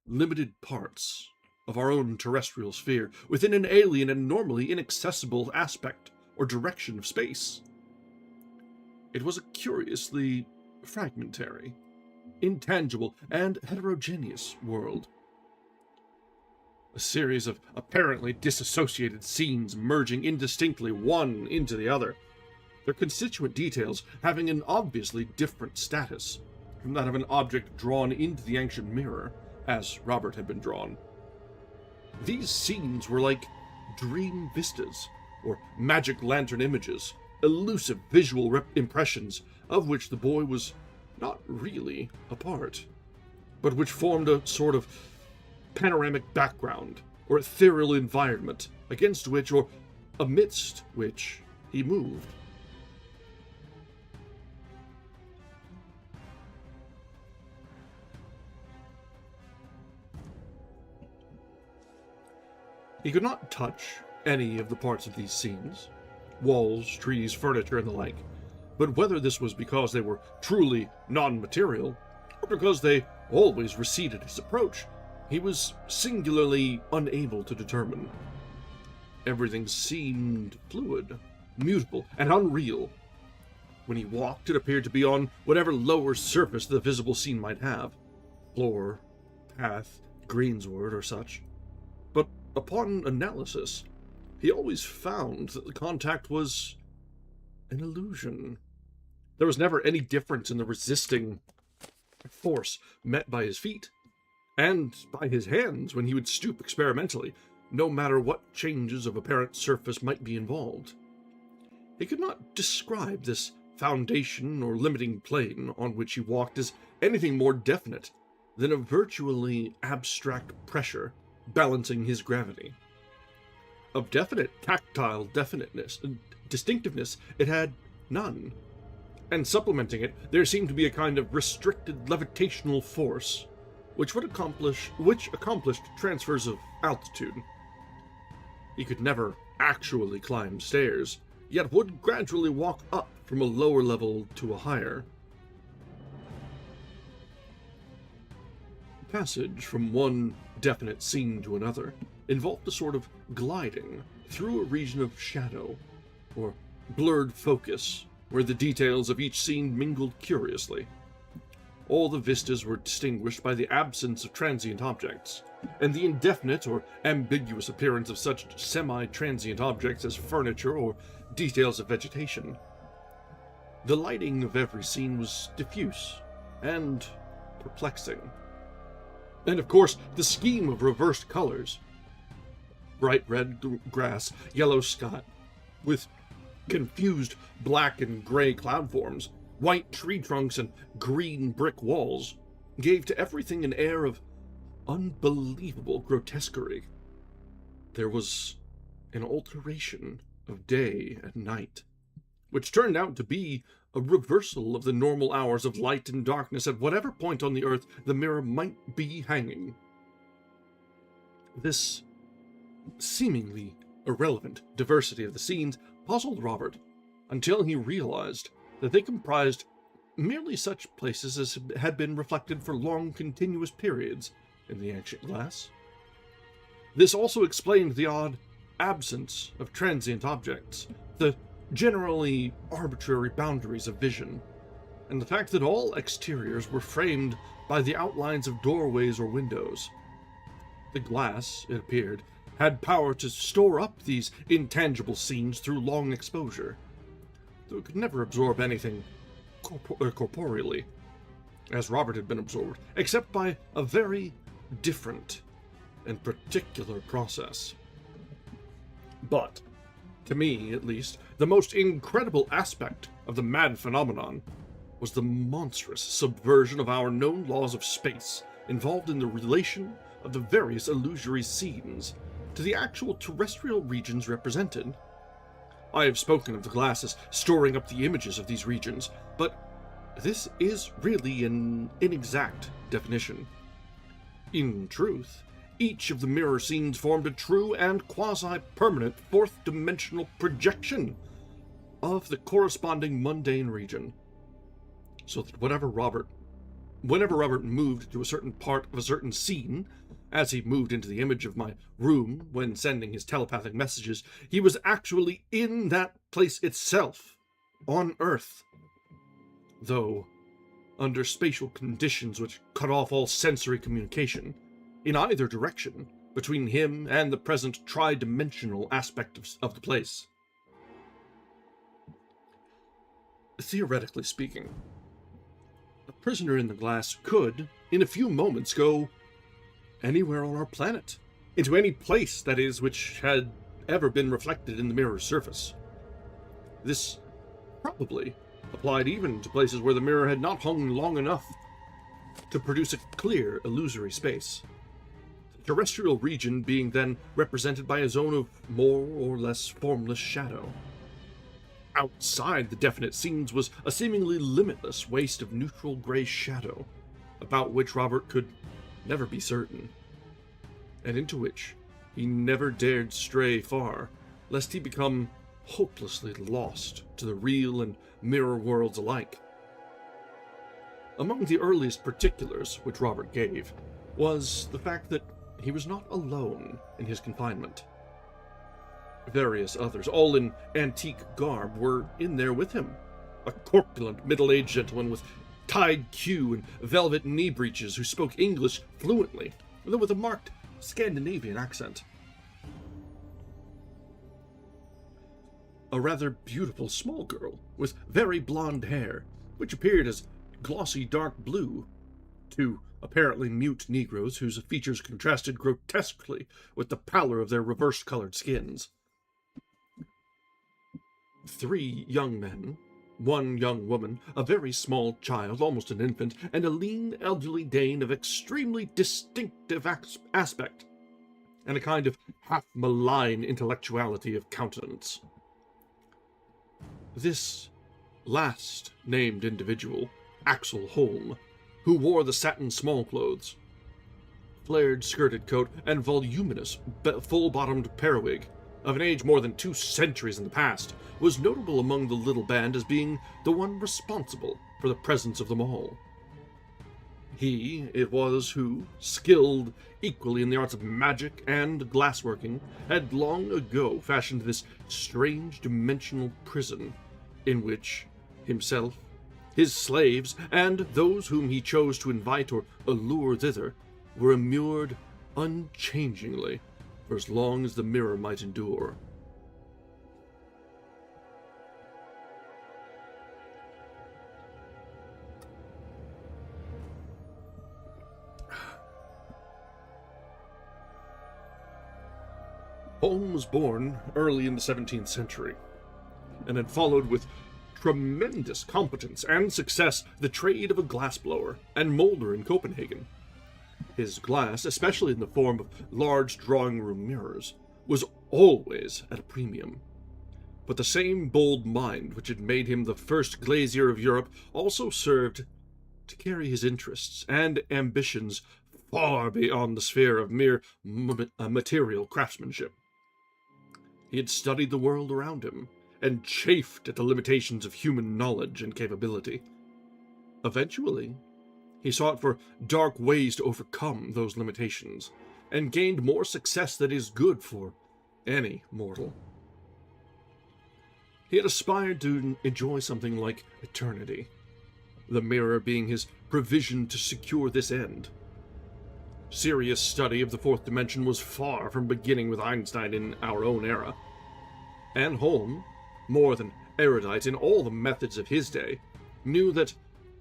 limited parts of our own terrestrial sphere within an alien and normally inaccessible aspect or direction of space. It was a curiously fragmentary, intangible, and heterogeneous world. a series of apparently disassociated scenes merging indistinctly one into the other, their constituent details having an obviously different status from that of an object drawn into the ancient mirror, as Robert had been drawn. These scenes were like dream vistas, or magic lantern images, elusive visual impressions of which the boy was not really a part, but which formed a sort of panoramic background, or ethereal environment against which, or amidst which, he moved. He could not touch any of the parts of these scenes, walls, trees, furniture, and the like, but whether this was because they were truly non-material, or because they always receded his approach, he was singularly unable to determine. Everything seemed fluid, mutable, and unreal. When he walked, it appeared to be on whatever lower surface the visible scene might have, floor, path, greensward, or such. But upon analysis, he always found that the contact was an illusion. There was never any difference in the resisting force met by his feet, and by his hands when he would stoop experimentally, no matter what changes of apparent surface might be involved. He could not describe this foundation or limiting plane on which he walked as anything more definite than a virtually abstract pressure balancing his gravity. Of definite tactile distinctiveness, it had none, and supplementing it, there seemed to be a kind of restricted levitational force, which accomplished transfers of altitude. He could never actually climb stairs, yet would gradually walk up from a lower level to a higher. Passage from one definite scene to another involved a sort of gliding through a region of shadow, or blurred focus, where the details of each scene mingled curiously. All the vistas were distinguished by the absence of transient objects, and the indefinite or ambiguous appearance of such semi-transient objects as furniture or details of vegetation. The lighting of every scene was diffuse and perplexing. And of course, the scheme of reversed colors. Bright red grass, yellow sky, with confused black and gray cloud forms, white tree trunks, and green brick walls, gave to everything an air of unbelievable grotesquerie. There was an alteration of day and night, which turned out to be a reversal of the normal hours of light and darkness at whatever point on the earth the mirror might be hanging. This seemingly irrelevant diversity of the scenes puzzled Robert until he realized that they comprised merely such places as had been reflected for long continuous periods in the ancient glass. This also explained the odd absence of transient objects, the generally arbitrary boundaries of vision, and the fact that all exteriors were framed by the outlines of doorways or windows. The glass, it appeared, had power to store up these intangible scenes through long exposure, though it could never absorb anything corporeally, as Robert had been absorbed, except by a very different and particular process. But, to me at least, the most incredible aspect of the mad phenomenon was the monstrous subversion of our known laws of space involved in the relation of the various illusory scenes to the actual terrestrial regions represented. I have spoken of the glasses storing up the images of these regions, but this is really an inexact definition. In truth, each of the mirror scenes formed a true and quasi-permanent fourth-dimensional projection of the corresponding mundane region, so that whenever Robert moved to a certain part of a certain scene, as he moved into the image of my room when sending his telepathic messages, he was actually in that place itself, on Earth, though under spatial conditions which cut off all sensory communication, in either direction, between him and the present tri-dimensional aspect of the place. Theoretically speaking, a prisoner in the glass could, in a few moments, go anywhere on our planet, into any place, that is, which had ever been reflected in the mirror's surface. This probably applied even to places where the mirror had not hung long enough to produce a clear, illusory space. The terrestrial region being then represented by a zone of more or less formless shadow. Outside the definite scenes was a seemingly limitless waste of neutral gray shadow, about which Robert could never be certain, and into which he never dared stray far, lest he become hopelessly lost to the real and mirror worlds alike. Among the earliest particulars which Robert gave was the fact that he was not alone in his confinement. Various others, all in antique garb, were in there with him. A corpulent, middle-aged gentleman with tied queue and velvet knee breeches who spoke English fluently, though with a marked Scandinavian accent. A rather beautiful small girl with very blonde hair, which appeared as glossy dark blue. Two apparently mute Negroes whose features contrasted grotesquely with the pallor of their reverse-colored skins. 3 young men, 1 young woman, a very small child, almost an infant, and a lean elderly Dane of extremely distinctive aspect, and a kind of half-malign intellectuality of countenance. This last named individual, Axel Holm, who wore the satin smallclothes, flared skirted coat, and voluminous, full-bottomed periwig, of an age more than 2 centuries in the past, was notable among the little band as being the one responsible for the presence of them all. He it was who, skilled equally in the arts of magic and glassworking, had long ago fashioned this strange dimensional prison, in which himself, his slaves, and those whom he chose to invite or allure thither were immured unchangingly for as long as the mirror might endure. Holm was born early in the 17th century, and had followed with tremendous competence and success the trade of a glassblower and molder in Copenhagen. His glass, especially in the form of large drawing-room mirrors, was always at a premium. But the same bold mind which had made him the first glazier of Europe also served to carry his interests and ambitions far beyond the sphere of mere material craftsmanship. He had studied the world around him, and chafed at the limitations of human knowledge and capability. Eventually, he sought for dark ways to overcome those limitations, and gained more success than is good for any mortal. He had aspired to enjoy something like eternity, the mirror being his provision to secure this end. Serious study of the fourth dimension was far from beginning with Einstein in our own era, and Holm, more than erudite in all the methods of his day, knew that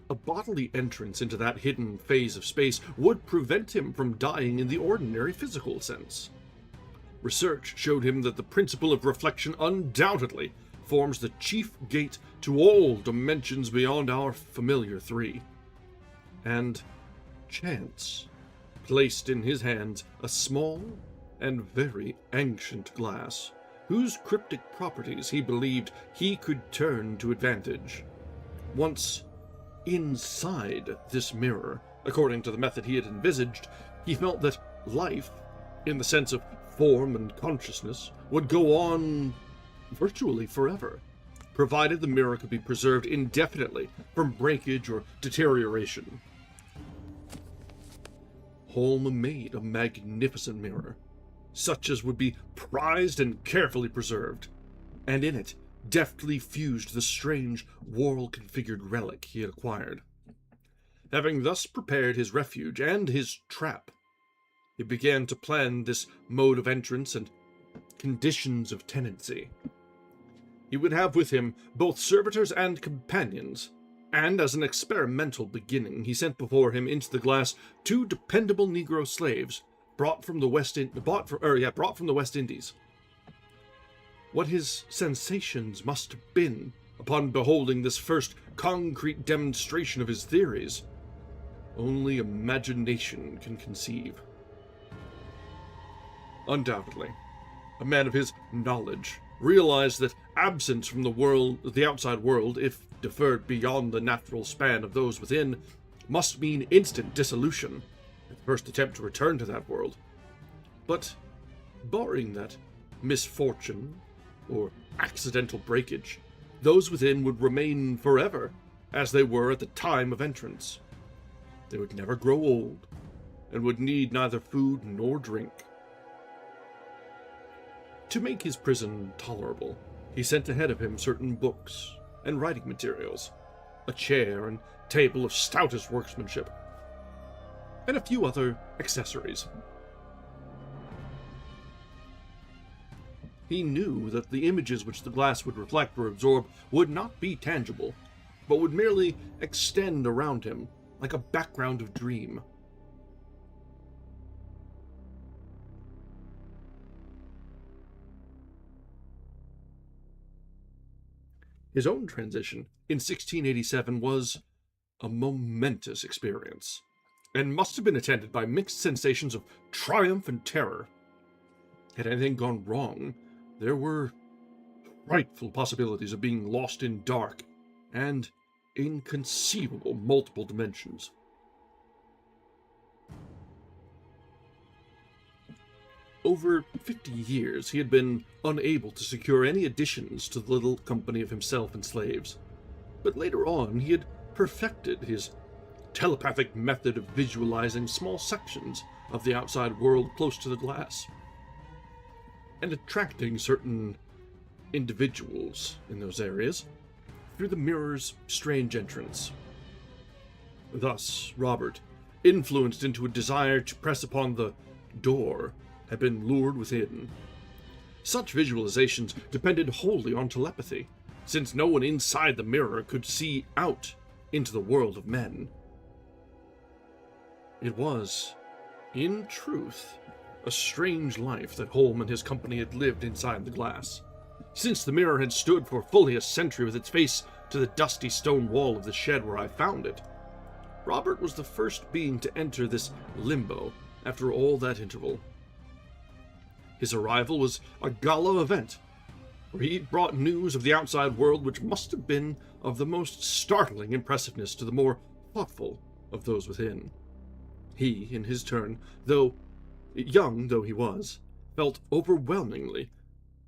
a bodily entrance into that hidden phase of space would prevent him from dying in the ordinary physical sense. Research showed him that the principle of reflection undoubtedly forms the chief gate to all dimensions beyond our familiar 3. And chance placed in his hands a small and very ancient glass, whose cryptic properties he believed he could turn to advantage. Once inside this mirror, according to the method he had envisaged, he felt that life, in the sense of form and consciousness, would go on virtually forever, provided the mirror could be preserved indefinitely from breakage or deterioration. Holm made a magnificent mirror, such as would be prized and carefully preserved, and in it deftly fused the strange, whorl-configured relic he had acquired. Having thus prepared his refuge and his trap, he began to plan this mode of entrance and conditions of tenancy. He would have with him both servitors and companions, and as an experimental beginning, he sent before him into the glass 2 dependable Negro slaves brought from the West Indies. What his sensations must have been upon beholding this first concrete demonstration of his theories, only imagination can conceive. Undoubtedly, a man of his knowledge realized that absence from the outside world, if deferred beyond the natural span of those within, must mean instant dissolution at the first attempt to return to that world. But, barring that misfortune or accidental breakage, those within would remain forever as they were at the time of entrance. They would never grow old, and would need neither food nor drink. To make his prison tolerable, he sent ahead of him certain books and writing materials, a chair and table of stoutest workmanship, and a few other accessories. He knew that the images which the glass would reflect or absorb would not be tangible, but would merely extend around him like a background of dream. His own transition in 1687 was a momentous experience, and must have been attended by mixed sensations of triumph and terror. Had anything gone wrong, there were frightful possibilities of being lost in dark and inconceivable multiple dimensions. Over 50 years, he had been unable to secure any additions to the little company of himself and slaves, but later on he had perfected his telepathic method of visualizing small sections of the outside world close to the glass, and attracting certain individuals in those areas through the mirror's strange entrance. Thus, Robert, influenced into a desire to press upon the door, had been lured within. Such visualizations depended wholly on telepathy, since no one inside the mirror could see out into the world of men. It was, in truth, a strange life that Holm and his company had lived inside the glass. Since the mirror had stood for fully a century with its face to the dusty stone wall of the shed where I found it, Robert was the first being to enter this limbo after all that interval. His arrival was a gala event, where he brought news of the outside world which must have been of the most startling impressiveness to the more thoughtful of those within. He, in his turn, young though he was, felt overwhelmingly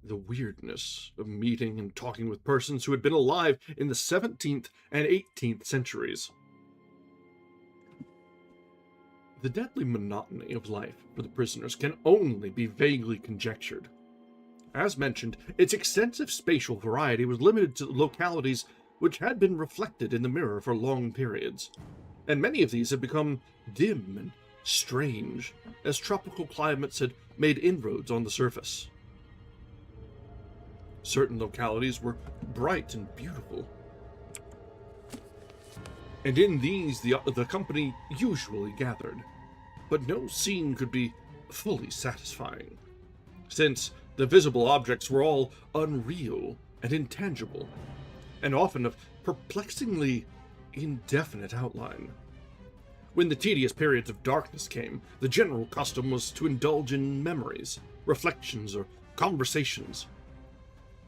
the weirdness of meeting and talking with persons who had been alive in the 17th and 18th centuries. The deadly monotony of life for the prisoners can only be vaguely conjectured. As mentioned, its extensive spatial variety was limited to localities which had been reflected in the mirror for long periods, and many of these had become dim and strange as tropical climates had made inroads on the surface. Certain localities were bright and beautiful, and in these the company usually gathered, but no scene could be fully satisfying, since the visible objects were all unreal and intangible, and often of perplexingly indefinite outline. When the tedious periods of darkness came, the general custom was to indulge in memories, reflections, or conversations.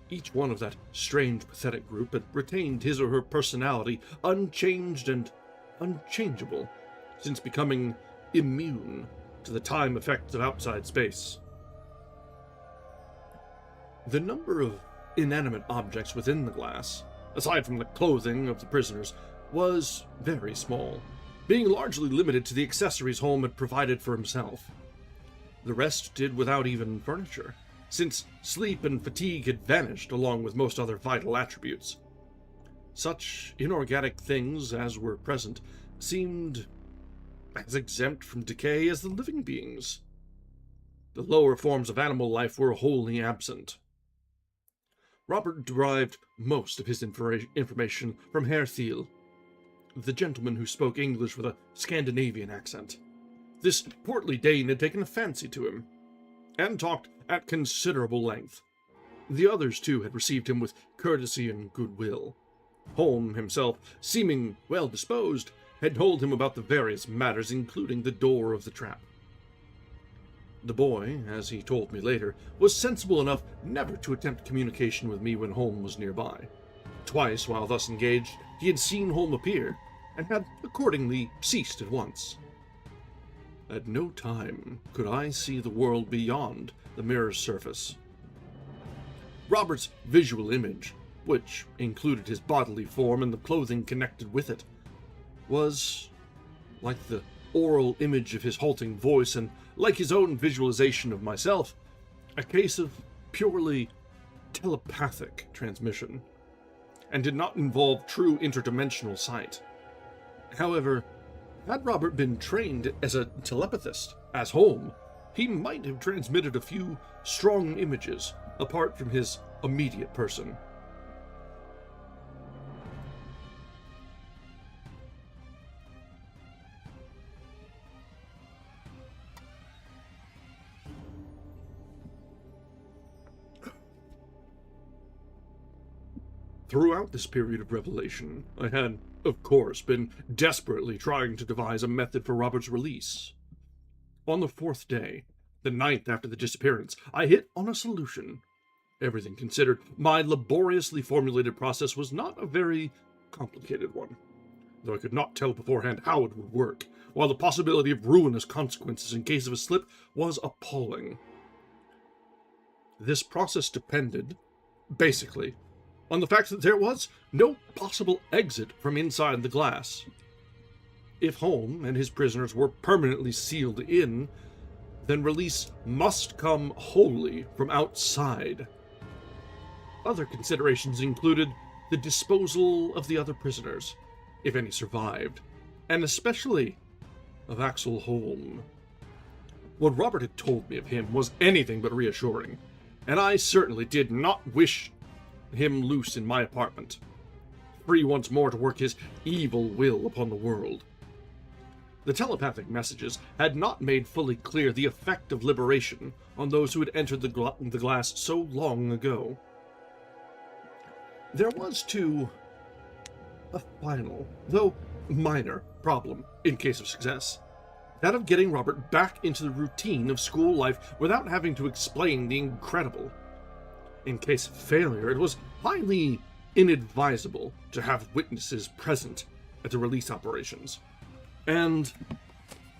Each one of that strange, pathetic group had retained his or her personality unchanged and unchangeable, since becoming immune to the time effects of outside space. The number of inanimate objects within the glass, aside from the clothing of the prisoners, was very small, being largely limited to the accessories Holm had provided for himself. The rest did without even furniture, since sleep and fatigue had vanished along with most other vital attributes. Such inorganic things as were present seemed as exempt from decay as the living beings The lower forms of animal life were wholly absent. Robert derived most of his information from Herr Thiel, the gentleman who spoke English with a Scandinavian accent. This portly Dane had taken a fancy to him, and talked at considerable length. The others, too, had received him with courtesy and goodwill. Holm himself, seeming well-disposed, had told him about the various matters, including the door of the trap. The boy, as he told me later, was sensible enough never to attempt communication with me when Holm was nearby. Twice, while thus engaged, he had seen Holm appear, and had accordingly ceased at once. At no time could I see the world beyond the mirror's surface. Robert's visual image, which included his bodily form and the clothing connected with it, was, like the oral image of his halting voice and like his own visualization of myself, a case of purely telepathic transmission, and did not involve true interdimensional sight. However, had Robert been trained as a telepathist, as Holm, he might have transmitted a few strong images apart from his immediate person. Throughout this period of revelation, I had, of course, been desperately trying to devise a method for Robert's release. On the 4th day, the 9th after the disappearance, I hit on a solution. Everything considered, my laboriously formulated process was not a very complicated one, though I could not tell beforehand how it would work, while the possibility of ruinous consequences in case of a slip was appalling. This process depended, basically, on the fact that there was no possible exit from inside the glass. If Holm and his prisoners were permanently sealed in, then release must come wholly from outside. Other considerations included the disposal of the other prisoners, if any survived, and especially of Axel Holm. What Robert had told me of him was anything but reassuring, and I certainly did not wish him loose in my apartment, free once more to work his evil will upon the world. The telepathic messages had not made fully clear the effect of liberation on those who had entered the glass so long ago. There was, too, a final, though minor, problem in case of success. That of getting Robert back into the routine of school life without having to explain the incredible. In case of failure, it was highly inadvisable to have witnesses present at the release operations. And,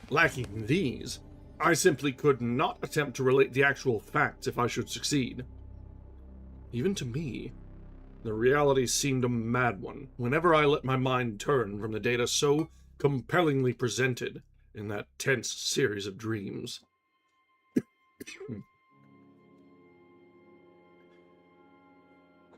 lacking these, I simply could not attempt to relate the actual facts if I should succeed. Even to me, the reality seemed a mad one whenever I let my mind turn from the data so compellingly presented in that tense series of dreams.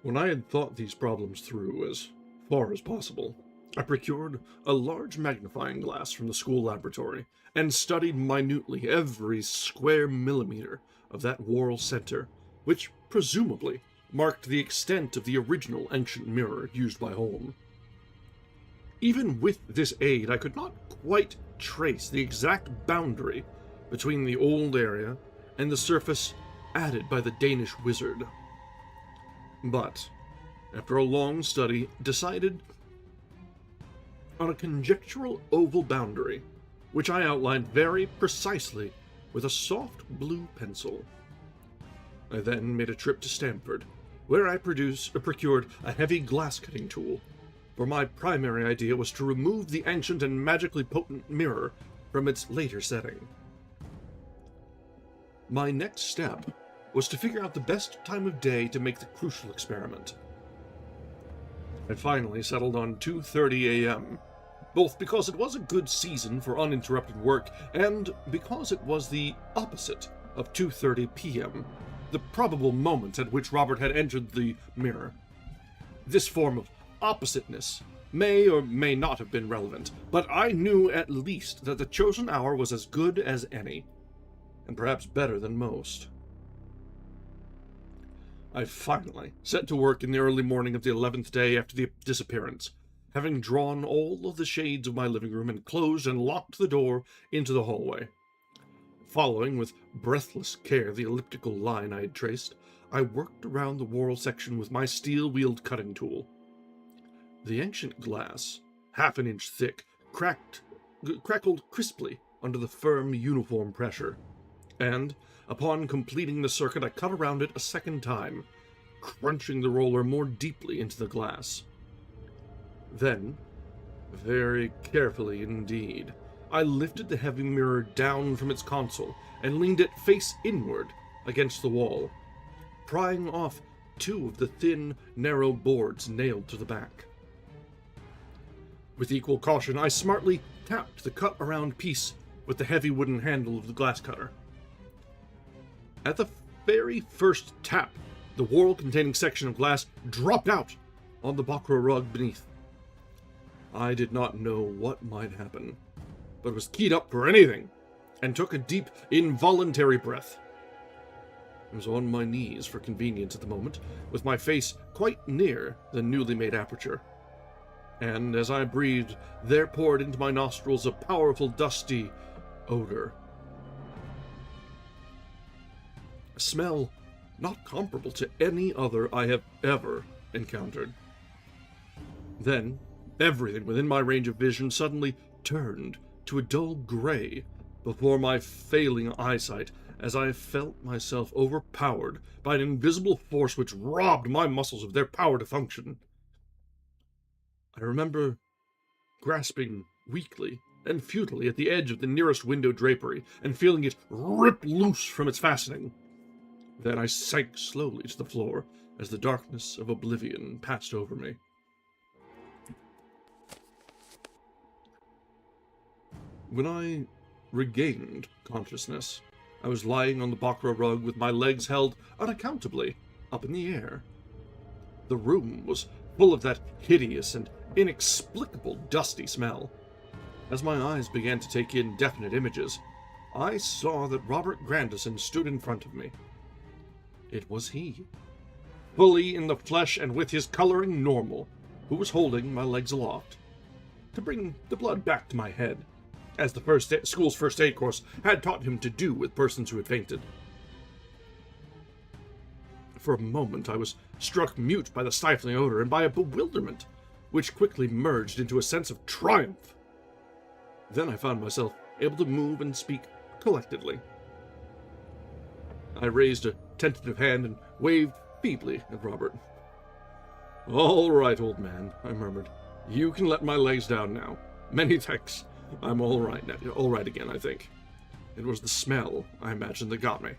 When I had thought these problems through as far as possible, I procured a large magnifying glass from the school laboratory and studied minutely every square millimeter of that whorl center, which presumably marked the extent of the original ancient mirror used by Holm. Even with this aid, I could not quite trace the exact boundary between the old area and the surface added by the Danish wizard. But, after a long study, decided on a conjectural oval boundary, which I outlined very precisely with a soft blue pencil. I then made a trip to Stamford, where I procured a heavy glass-cutting tool, for my primary idea was to remove the ancient and magically potent mirror from its later setting. My next step was to figure out the best time of day to make the crucial experiment. I finally settled on 2:30 a.m., both because it was a good season for uninterrupted work and because it was the opposite of 2:30 p.m., the probable moment at which Robert had entered the mirror. This form of oppositeness may or may not have been relevant, but I knew at least that the chosen hour was as good as any, and perhaps better than most. I finally set to work in the early morning of the 11th day after the disappearance, having drawn all of the shades of my living room and closed and locked the door into the hallway. Following with breathless care the elliptical line I had traced, I worked around the wall section with my steel-wheeled cutting tool. The ancient glass, half an inch thick, crackled crisply under the firm, uniform pressure, and, upon completing the circuit, I cut around it a second time, crunching the roller more deeply into the glass. Then, very carefully indeed, I lifted the heavy mirror down from its console and leaned it face inward against the wall, prying off 2 of the thin, narrow boards nailed to the back. With equal caution, I smartly tapped the cut-around piece with the heavy wooden handle of the glass cutter. At the very first tap, the wall-containing section of glass dropped out on the bakra rug beneath. I did not know what might happen, but was keyed up for anything, and took a deep, involuntary breath. I was on my knees for convenience at the moment, with my face quite near the newly made aperture. And as I breathed, there poured into my nostrils a powerful, dusty odor. A smell not comparable to any other I have ever encountered. Then, everything within my range of vision suddenly turned to a dull gray before my failing eyesight as I felt myself overpowered by an invisible force which robbed my muscles of their power to function. I remember grasping weakly and futilely at the edge of the nearest window drapery and feeling it rip loose from its fastening. Then I sank slowly to the floor as the darkness of oblivion passed over me. When I regained consciousness, I was lying on the bakra rug with my legs held unaccountably up in the air. The room was full of that hideous and inexplicable dusty smell. As my eyes began to take in definite images, I saw that Robert Grandison stood in front of me. It was he, fully in the flesh and with his coloring normal, who was holding my legs aloft to bring the blood back to my head, as the school's first aid course had taught him to do with persons who had fainted. For a moment I was struck mute by the stifling odor and by a bewilderment which quickly merged into a sense of triumph. Then I found myself able to move and speak collectedly. I raised a tentative hand and waved feebly at Robert. "All right, old man," I murmured. "You can let my legs down now. Many thanks. I'm all right now. All right again, I think. It was the smell, I imagine, that got me.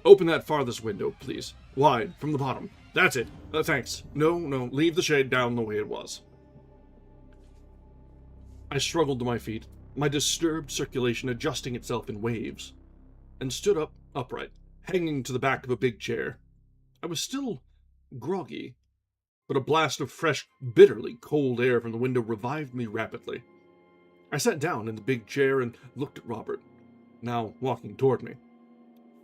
Open that farthest window, please. Wide, from the bottom. That's it. Thanks. No, leave the shade down the way it was." I struggled to my feet, my disturbed circulation adjusting itself in waves, and stood up upright, hanging to the back of a big chair. I was still groggy, but a blast of fresh, bitterly cold air from the window revived me rapidly. I sat down in the big chair and looked at Robert, now walking toward me.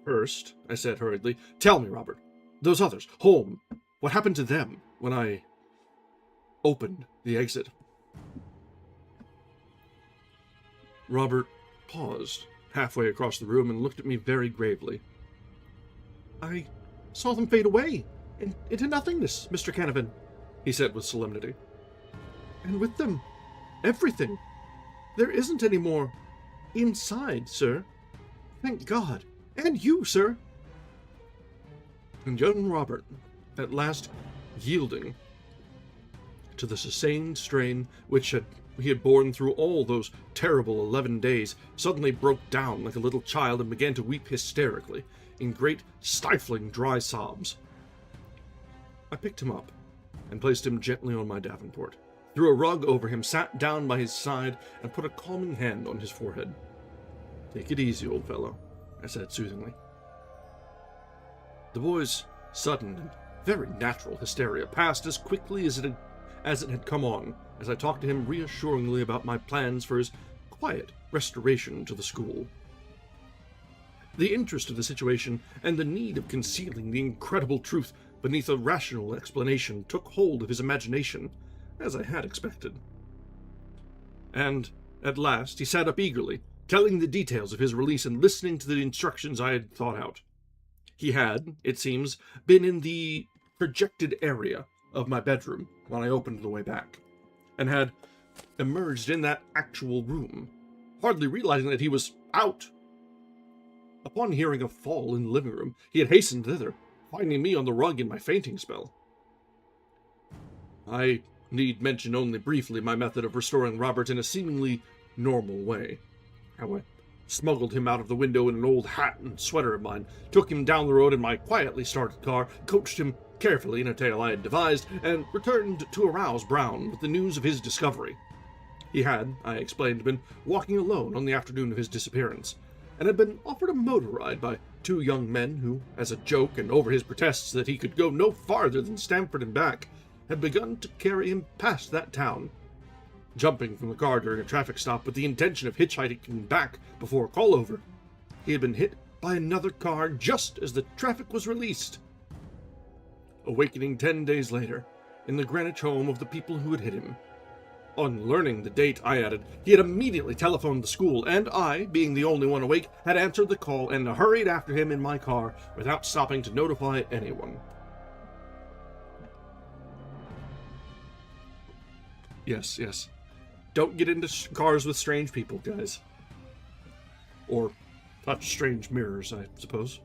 "First," I said hurriedly, "tell me, Robert, those others, home, what happened to them when I opened the exit?" Robert paused halfway across the room and looked at me very gravely. "I saw them fade away into nothingness, Mr. Canavan," he said with solemnity. "And with them, everything. There isn't any more inside, sir. Thank God. And you, sir." And young Robert, at last yielding to the sustained strain which he had borne through all those terrible 11 days, suddenly broke down like a little child and began to weep hysterically, in great, stifling, dry sobs. I picked him up and placed him gently on my davenport, threw a rug over him, sat down by his side, and put a calming hand on his forehead. "Take it easy, old fellow," I said soothingly. The boy's sudden and very natural hysteria passed as quickly as it had come on, as I talked to him reassuringly about my plans for his quiet restoration to the school. The interest of the situation and the need of concealing the incredible truth beneath a rational explanation took hold of his imagination, as I had expected. And, at last, he sat up eagerly, telling the details of his release and listening to the instructions I had thought out. He had, it seems, been in the projected area of my bedroom when I opened the way back, and had emerged in that actual room, hardly realizing that he was out. Upon hearing a fall in the living room, he had hastened thither, finding me on the rug in my fainting spell. I need mention only briefly my method of restoring Robert in a seemingly normal way. How I smuggled him out of the window in an old hat and sweater of mine, took him down the road in my quietly started car, coached him carefully in a tale I had devised, and returned to arouse Brown with the news of his discovery. He had, I explained, been walking alone on the afternoon of his disappearance, and had been offered a motor ride by two young men who, as a joke and over his protests that he could go no farther than Stamford and back, had begun to carry him past that town. Jumping from the car during a traffic stop with the intention of hitchhiking back before a call over, he had been hit by another car just as the traffic was released. Awakening 10 days later, in the Greenwich home of the people who had hit him. On learning the date, I added, he had immediately telephoned the school, and I, being the only one awake, had answered the call and hurried after him in my car without stopping to notify anyone. Yes. Don't get into cars with strange people, guys. Or touch strange mirrors, I suppose.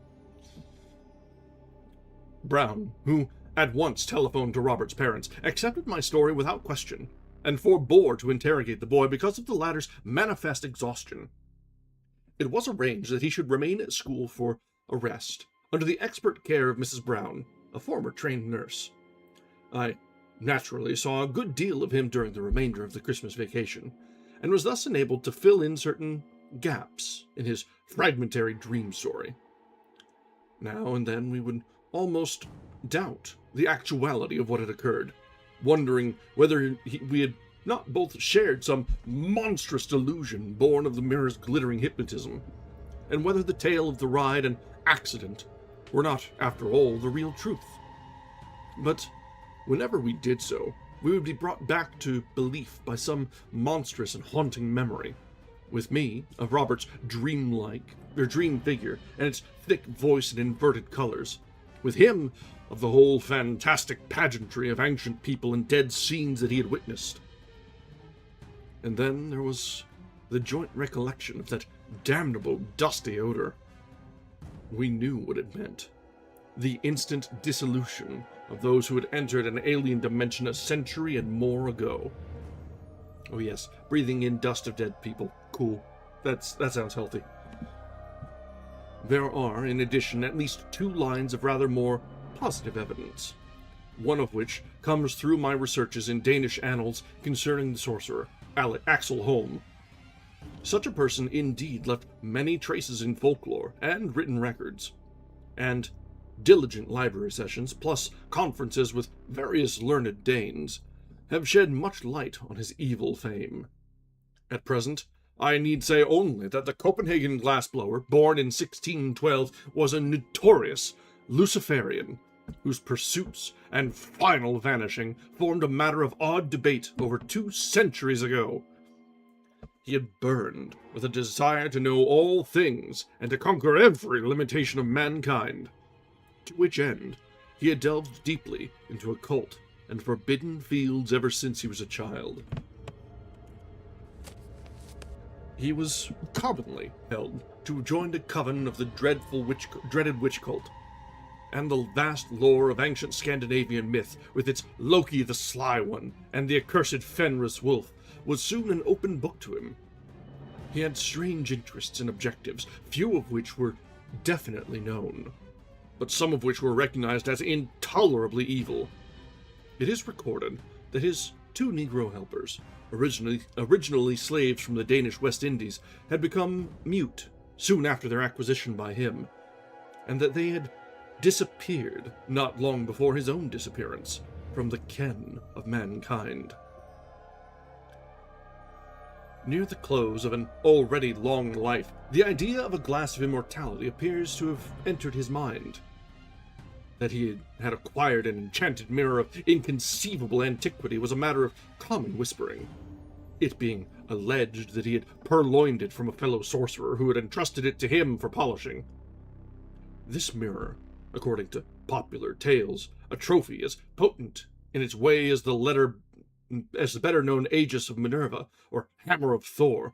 Brown, who at once telephoned to Robert's parents, accepted my story without question, and forbore to interrogate the boy because of the latter's manifest exhaustion. It was arranged that he should remain at school for a rest, under the expert care of Mrs. Brown, a former trained nurse. I naturally saw a good deal of him during the remainder of the Christmas vacation, and was thus enabled to fill in certain gaps in his fragmentary dream story. Now and then we would almost doubt the actuality of what had occurred, wondering whether we had not both shared some monstrous delusion born of the mirror's glittering hypnotism, and whether the tale of the ride and accident were not, after all, the real truth. But whenever we did so, we would be brought back to belief by some monstrous and haunting memory. With me, of Robert's dream figure, and its thick voice and inverted colors. With him, of the whole fantastic pageantry of ancient people and dead scenes that he had witnessed. And then there was the joint recollection of that damnable dusty odor. We knew what it meant. The instant dissolution of those who had entered an alien dimension a century and more ago. Oh yes, breathing in dust of dead people. Cool. That sounds healthy. There are, in addition, at least 2 lines of rather more positive evidence, one of which comes through my researches in Danish annals concerning the sorcerer, Axel Holm. Such a person indeed left many traces in folklore and written records, and diligent library sessions, plus conferences with various learned Danes, have shed much light on his evil fame. At present, I need say only that the Copenhagen glassblower, born in 1612, was a notorious Luciferian, whose pursuits and final vanishing formed a matter of odd debate over 2 centuries ago. He had burned with a desire to know all things and to conquer every limitation of mankind, to which end he had delved deeply into occult and forbidden fields ever since he was a child. He was commonly held to have joined a coven of the dreaded witch cult, and the vast lore of ancient Scandinavian myth, with its Loki the Sly One and the accursed Fenris Wolf, was soon an open book to him. He had strange interests and objectives, few of which were definitely known, but some of which were recognized as intolerably evil. It is recorded that his 2 Negro helpers, originally slaves from the Danish West Indies, had become mute soon after their acquisition by him, and that they had disappeared not long before his own disappearance from the ken of mankind. Near the close of an already long life, the idea of a glass of immortality appears to have entered his mind. That he had acquired an enchanted mirror of inconceivable antiquity was a matter of common whispering, it being alleged that he had purloined it from a fellow sorcerer who had entrusted it to him for polishing. This mirror, according to popular tales, a trophy as potent in its way as the better-known Aegis of Minerva, or Hammer of Thor,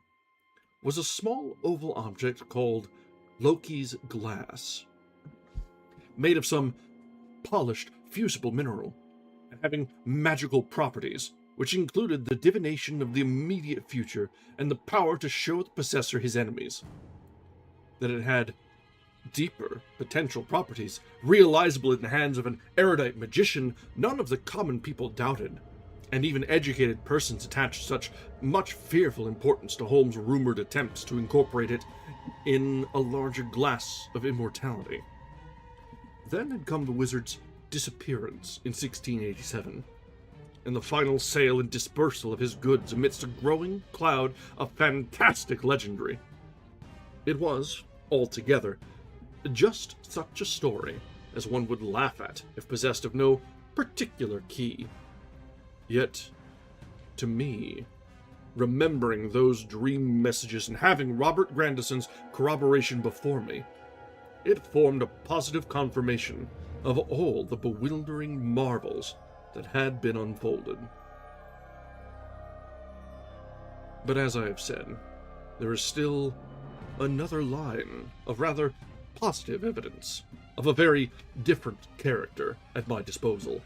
was a small oval object called Loki's glass, made of some polished, fusible mineral, and having magical properties, which included the divination of the immediate future and the power to show the possessor his enemies. That it had deeper potential properties, realizable in the hands of an erudite magician, none of the common people doubted, and even educated persons attached such much fearful importance to Holmes' rumored attempts to incorporate it in a larger glass of immortality. Then had come the wizard's disappearance in 1687, and the final sale and dispersal of his goods amidst a growing cloud of fantastic legendary. It was, altogether, just such a story as one would laugh at if possessed of no particular key. Yet, to me, remembering those dream messages and having Robert Grandison's corroboration before me, it formed a positive confirmation of all the bewildering marvels that had been unfolded. But as I have said, there is still another line of rather positive evidence of a very different character at my disposal.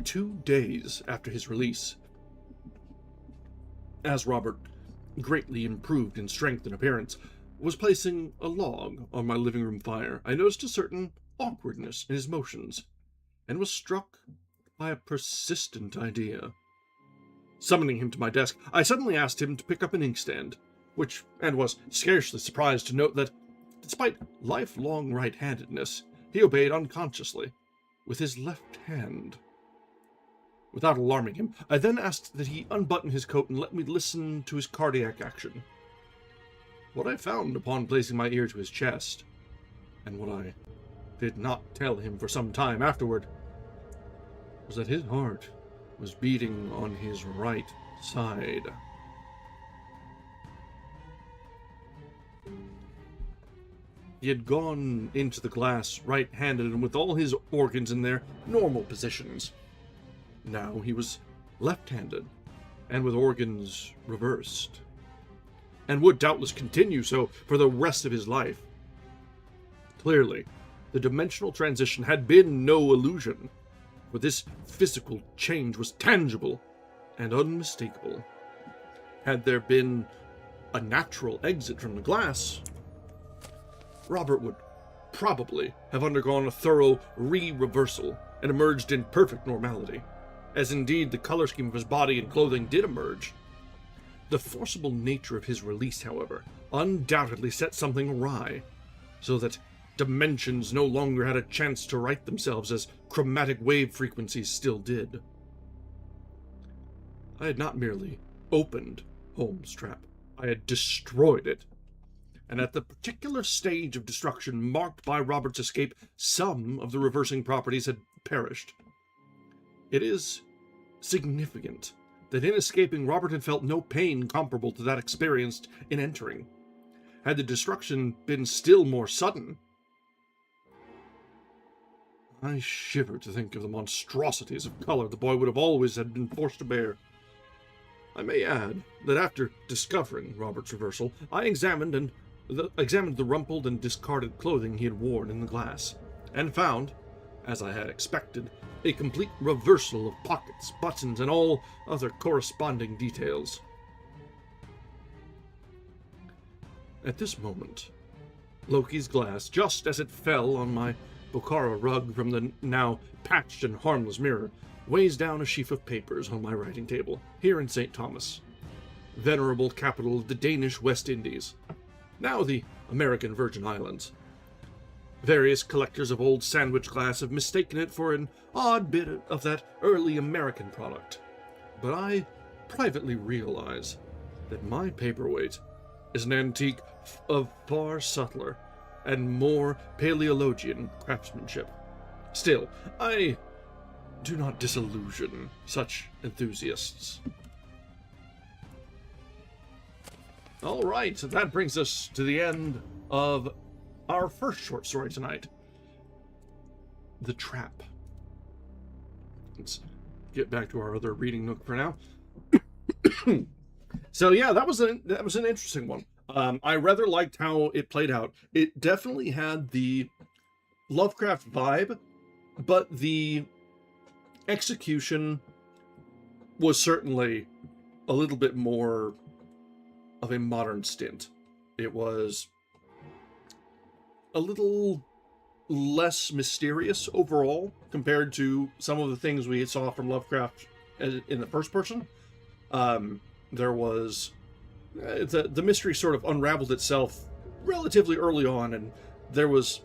2 days after his release, as Robert, greatly improved in strength and appearance, was placing a log on my living room fire, I noticed a certain awkwardness in his motions, and was struck by a persistent idea. Summoning him to my desk, I suddenly asked him to pick up an inkstand, and was scarcely surprised to note that, despite lifelong right-handedness, he obeyed unconsciously, with his left hand. Without alarming him, I then asked that he unbutton his coat and let me listen to his cardiac action. What I found upon placing my ear to his chest, and what I did not tell him for some time afterward, was that his heart was beating on his right side. He had gone into the glass right-handed and with all his organs in their normal positions. Now he was left-handed, and with organs reversed, and would doubtless continue so for the rest of his life. Clearly, the dimensional transition had been no illusion, for this physical change was tangible and unmistakable. Had there been a natural exit from the glass, Robert would probably have undergone a thorough re-reversal and emerged in perfect normality, as indeed the color scheme of his body and clothing did emerge. The forcible nature of his release, however, undoubtedly set something awry, so that dimensions no longer had a chance to right themselves as chromatic wave frequencies still did. I had not merely opened Holmes' trap, I had destroyed it. And at the particular stage of destruction marked by Robert's escape, some of the reversing properties had perished. It is significant that in escaping, Robert had felt no pain comparable to that experienced in entering. Had the destruction been still more sudden, I shiver to think of the monstrosities of color the boy would have always had been forced to bear. I may add that after discovering Robert's reversal, I examined the rumpled and discarded clothing he had worn in the glass, and found, as I had expected, a complete reversal of pockets, buttons, and all other corresponding details. At this moment, Loki's glass, just as it fell on my Bokhara rug from the now patched and harmless mirror, weighs down a sheaf of papers on my writing table, here in St. Thomas, venerable capital of the Danish West Indies, now the American Virgin Islands. Various collectors of old sandwich glass have mistaken it for an odd bit of that early American product, but I privately realize that my paperweight is an antique of far subtler and more Paleologian craftsmanship. Still, I do not disillusion such enthusiasts. All right, so that brings us to the end of our first short story tonight, The Trap. Let's get back to our other reading nook for now. So yeah, that was an interesting one. I rather liked how it played out. It definitely had the Lovecraft vibe, but the execution was certainly a little bit more of a modern stint. It was a little less mysterious overall compared to some of the things we saw from Lovecraft in the first person. There was the mystery sort of unraveled itself relatively early on, and there was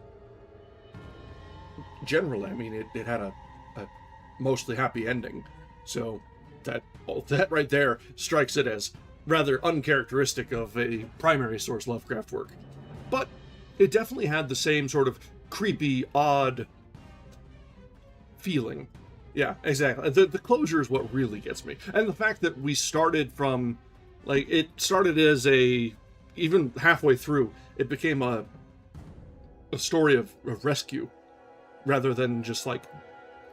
generally, I mean, it had a mostly happy ending. So that right there strikes it as rather uncharacteristic of a primary source Lovecraft work. But it definitely had the same sort of creepy, odd feeling. Yeah, exactly. The closure is what really gets me. And the fact that we started from, like, it started as even halfway through, it became a story of rescue rather than just, like,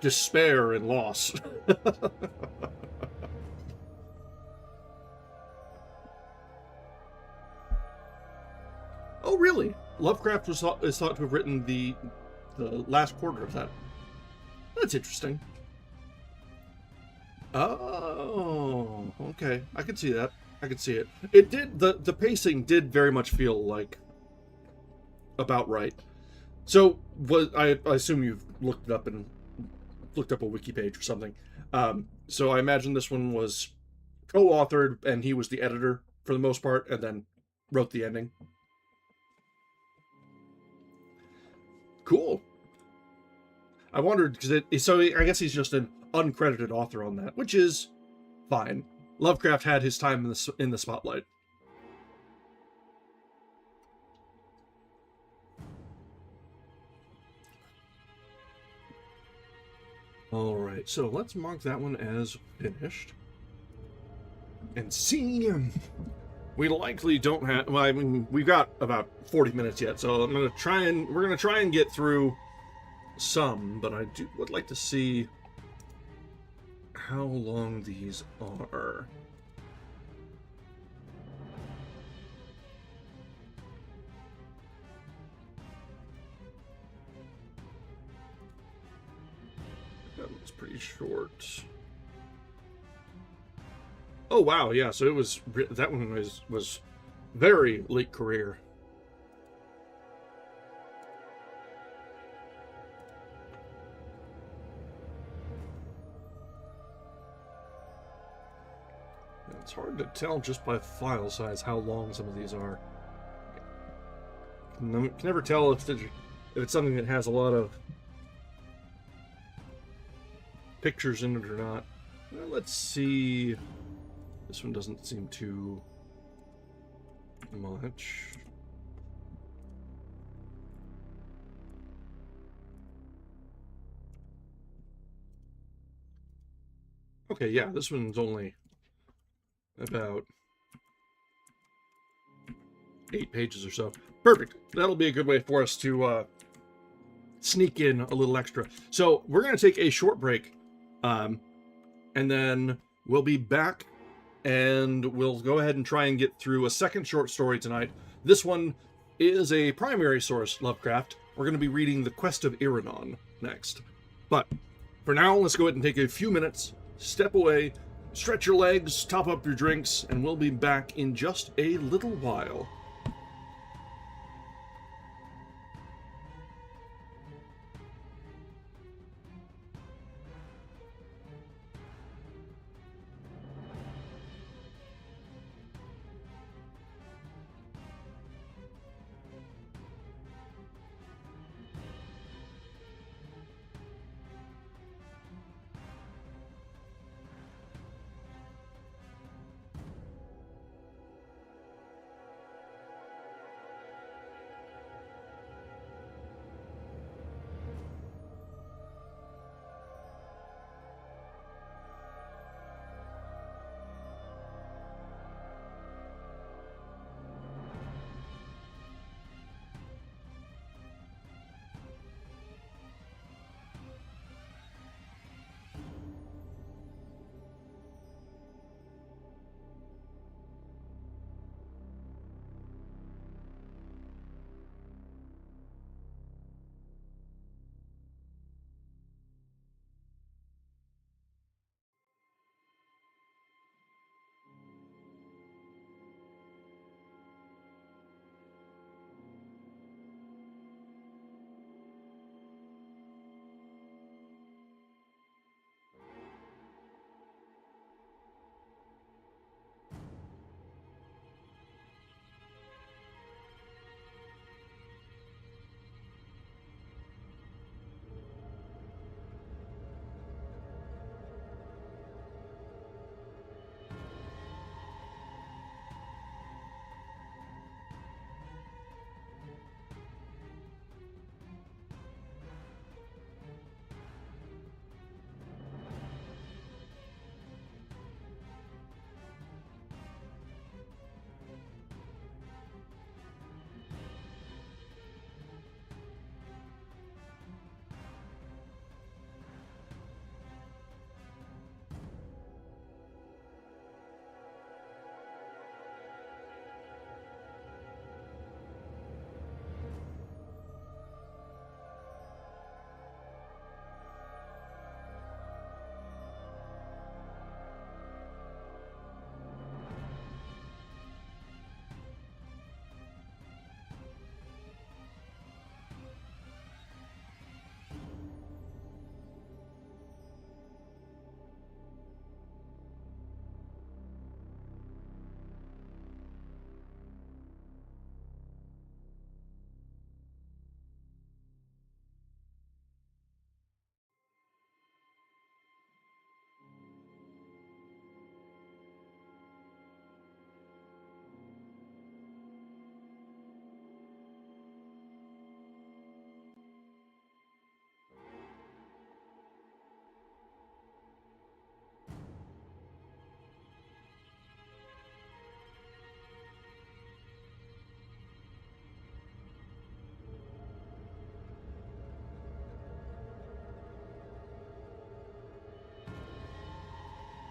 despair and loss. Oh, really? Lovecraft is thought to have written the last quarter of that. That's interesting. Oh, okay. I could see that. I could see it. It did, the pacing did very much feel like about right. So, I assume you've looked it up and looked up a wiki page or something. So I imagine this one was co-authored and he was the editor for the most part and then wrote the ending. Cool. I wondered, because so I guess he's just an uncredited author on that, which is fine. Lovecraft had his time in the spotlight. All right, so let's mark that one as finished. And see, we likely don't have. Well, I mean, we've got about 40 minutes yet, so we're gonna try and get through some, but I would like to see how long these are. That was pretty short. Oh wow, yeah. So it was, that one was very late career. It's hard to tell just by file size how long some of these are. You can never tell if it's something that has a lot of pictures in it or not. Well, let's see. This one doesn't seem too much. Okay, yeah, this one's only about 8 pages or so. Perfect. That'll be a good way for us to sneak in a little extra. So we're going to take a short break, and then we'll be back, and we'll go ahead and try and get through a second short story tonight. This one is a primary source Lovecraft. We're going to be reading The Quest of Iranon next. But for now, let's go ahead and take a few minutes, step away, stretch your legs, top up your drinks, and we'll be back in just a little while.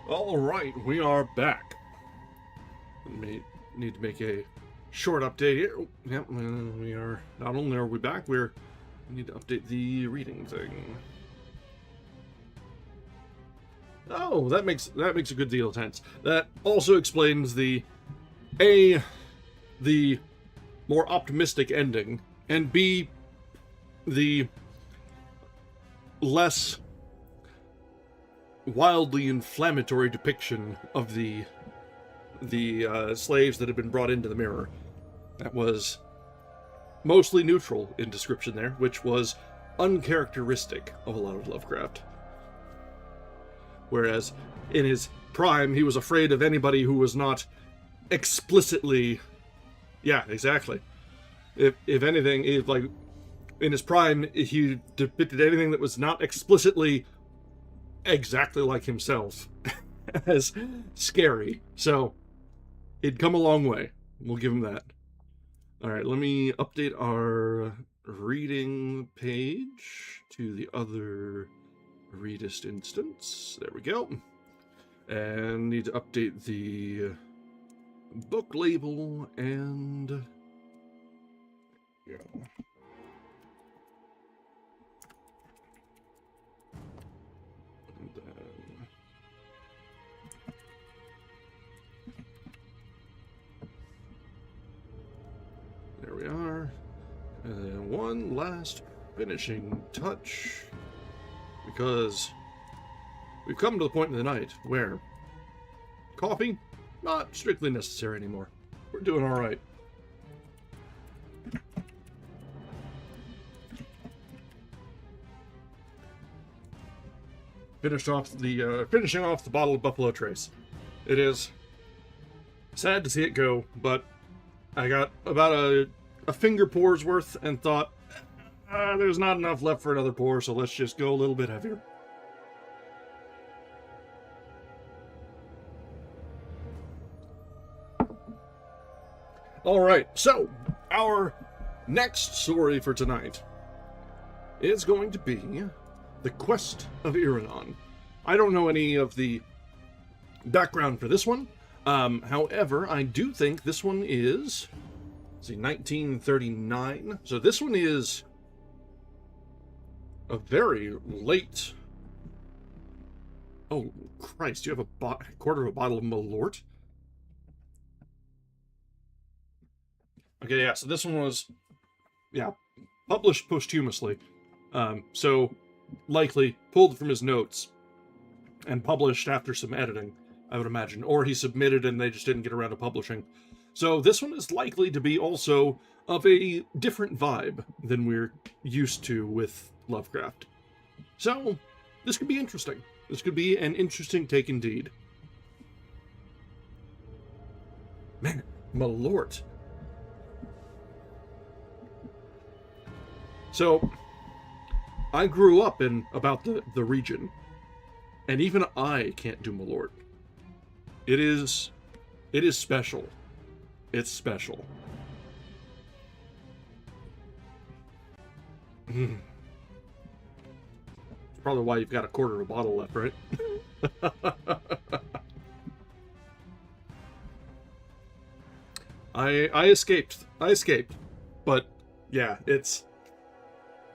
All right, we are back. We need to make a short update here. Oh, yep, we are. Not only are we back, we need to update the reading thing. Oh, that makes a good deal of sense. That also explains the more optimistic ending, and B, the less wildly inflammatory depiction of the slaves that had been brought into the mirror. That was mostly neutral in description there, which was uncharacteristic of a lot of Lovecraft. Whereas in his prime, he was afraid of anybody who was not explicitly... Yeah, exactly. If anything, like, in his prime, he depicted anything that was not explicitly exactly like himself as scary. So, it'd come a long way. We'll give him that. Alright, let me update our reading page to the other readist instance. There we go. And need to update the book label and... Yeah. And then... There we are. And then one last finishing touch. Because we've come to the point in the night where coffee, not strictly necessary anymore. We're doing all right. Finishing off the bottle of Buffalo Trace. It is sad to see it go, but I got about a finger pour's worth and thought, there's not enough left for another pour, so let's just go a little bit heavier. Alright, so our next story for tonight is going to be The Quest of Iranon. I don't know any of the background for this one. However, I do think this one is, let's see, 1939. So this one is a very late... Oh, Christ, you have a quarter of a bottle of Malort? Okay, yeah, so this one was, yeah, published posthumously. So, likely pulled from his notes and published after some editing, I would imagine. Or he submitted and they just didn't get around to publishing. So this one is likely to be also of a different vibe than we're used to with Lovecraft. So, this could be interesting. This could be an interesting take indeed. Man, Malort. So, I grew up in about the region, and even I can't do Malort. It is special. It's special. It's probably why you've got a quarter of a bottle left, right? I escaped. But yeah,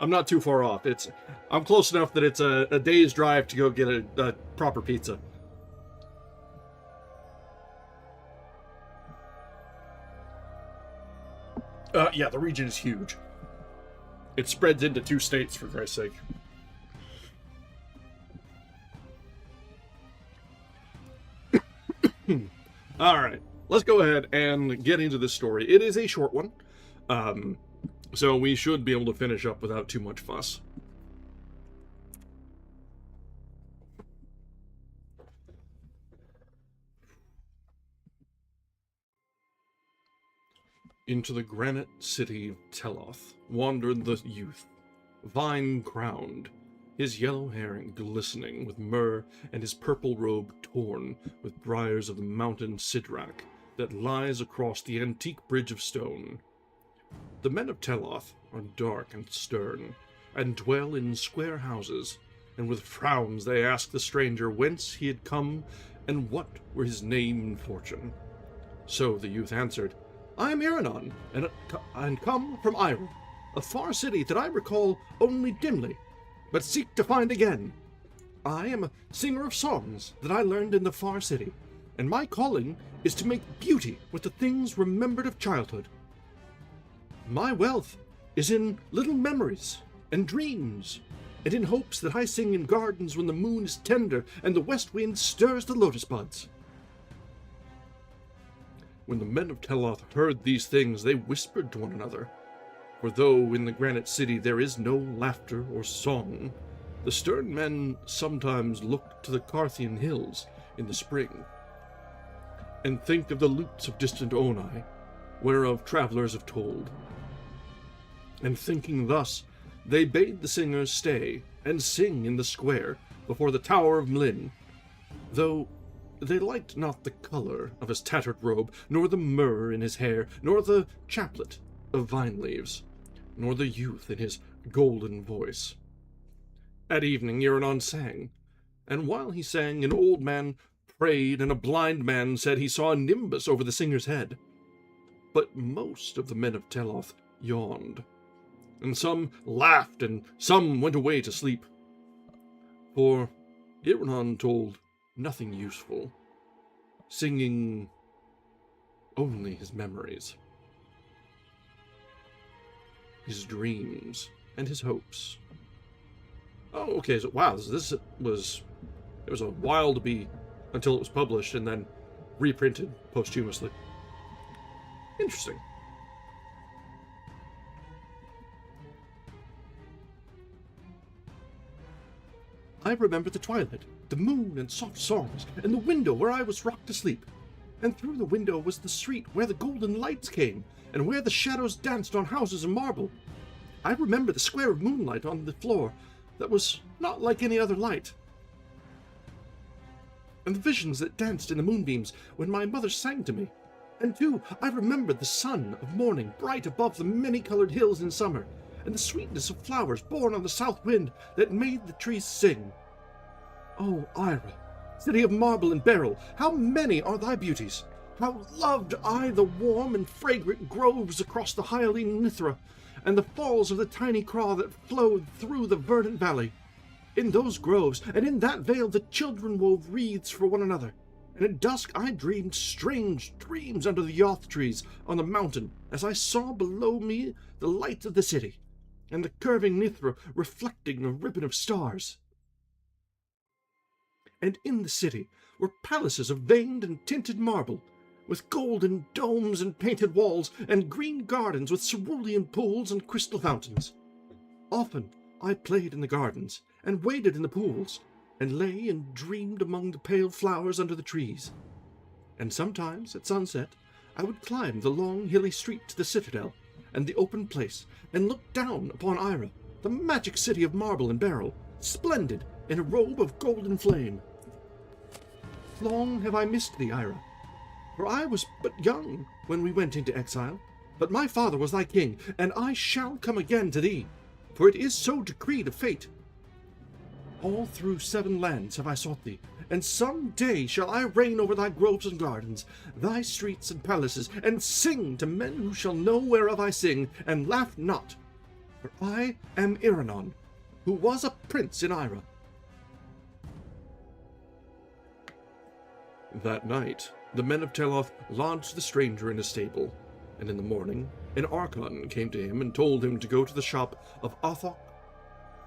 I'm not too far off. I'm close enough that it's a day's drive to go get a proper pizza. Yeah, the region is huge. It spreads into 2 states, for Christ's sake. Alright, let's go ahead and get into this story. It is a short one, so we should be able to finish up without too much fuss. Into the granite city of Teloth wandered the youth, vine-crowned, his yellow hair glistening with myrrh and his purple robe torn with briars of the mountain Sidrak that lies across the antique bridge of stone. The men of Teloth are dark and stern, and dwell in square houses, and with frowns they asked the stranger whence he had come and what were his name and fortune. So the youth answered, I am Iranon, and come from Ira, a far city that I recall only dimly, but seek to find again. I am a singer of songs that I learned in the far city, and my calling is to make beauty with the things remembered of childhood. My wealth is in little memories and dreams, and in hopes that I sing in gardens when the moon is tender and the west wind stirs the lotus buds. When the men of Teloth heard these things, they whispered to one another, for though in the granite city there is no laughter or song, the stern men sometimes look to the Carthian hills in the spring, and think of the lutes of distant Onai, whereof travelers have told. And thinking thus, they bade the singers stay and sing in the square before the tower of Mlin, though they liked not the color of his tattered robe, nor the myrrh in his hair, nor the chaplet of vine leaves, nor the youth in his golden voice. At evening Iranon sang, and while he sang, an old man prayed, and a blind man said he saw a nimbus over the singer's head. But most of the men of Teloth yawned, and some laughed, and some went away to sleep. For Iranon told nothing useful, singing only his memories, his dreams, and his hopes. Oh, okay, so wow, it was a while to be until it was published and then reprinted posthumously. Interesting. I remember the twilight, the moon and soft songs, and the window where I was rocked to sleep. And through the window was the street where the golden lights came, and where the shadows danced on houses of marble. I remember the square of moonlight on the floor that was not like any other light, and the visions that danced in the moonbeams when my mother sang to me. And too, I remembered the sun of morning bright above the many-colored hills in summer, and the sweetness of flowers born on the south wind that made the trees sing. O Ira, city of marble and beryl, how many are thy beauties! How loved I the warm and fragrant groves across the hyaline Nithra, and the falls of the tiny Craw that flowed through the verdant valley. In those groves, and in that vale, the children wove wreaths for one another, and at dusk I dreamed strange dreams under the yoth trees on the mountain, as I saw below me the lights of the city, and the curving Nithra reflecting a ribbon of stars. And in the city were palaces of veined and tinted marble, with golden domes and painted walls, and green gardens with cerulean pools and crystal fountains. Often I played in the gardens, and waded in the pools, and lay and dreamed among the pale flowers under the trees. And sometimes, at sunset, I would climb the long hilly street to the citadel and the open place, and look down upon Ira, the magic city of marble and beryl, splendid in a robe of golden flame. Long have I missed thee, Ira, for I was but young when we went into exile, but my father was thy king, and I shall come again to thee, for it is so decreed of fate. All through 7 lands have I sought thee, and some day shall I reign over thy groves and gardens, thy streets and palaces, and sing to men who shall know whereof I sing, and laugh not. For I am Iranon, who was a prince in Ira. That night, the men of Teloth lodged the stranger in a stable, and in the morning an Archon came to him and told him to go to the shop of Athok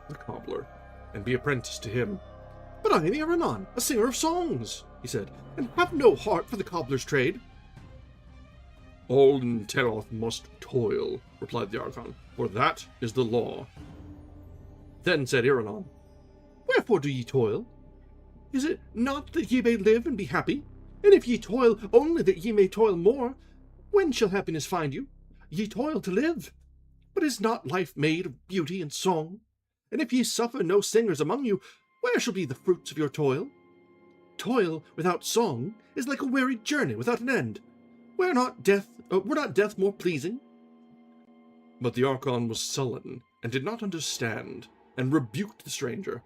the cobbler, and be apprenticed to him. But I am Iranon, a singer of songs, he said, and have no heart for the cobbler's trade. All in Teloth must toil, replied the Archon, for that is the law. Then said Iranon, Wherefore do ye toil? Is it not that ye may live and be happy? And if ye toil only that ye may toil more, when shall happiness find you? Ye toil to live. But is not life made of beauty and song? And if ye suffer no singers among you, where shall be the fruits of your toil? Toil without song is like a weary journey without an end. Were not death more pleasing? But the Archon was sullen, and did not understand, and rebuked the stranger.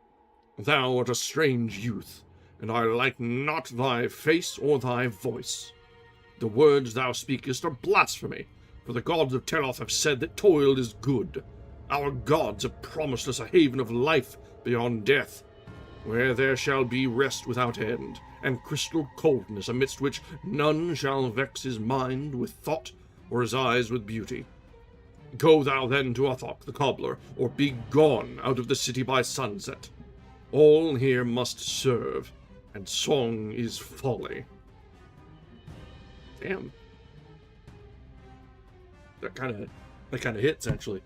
Thou art a strange youth, and I like not thy face or thy voice. The words thou speakest are blasphemy, for the gods of Teloth have said that toil is good. Our gods have promised us a haven of life beyond death, where there shall be rest without end, and crystal coldness, amidst which none shall vex his mind with thought or his eyes with beauty. Go thou then to Othok the cobbler, or be gone out of the city by sunset. All here must serve, and song is folly. Damn. That kind of hits, actually.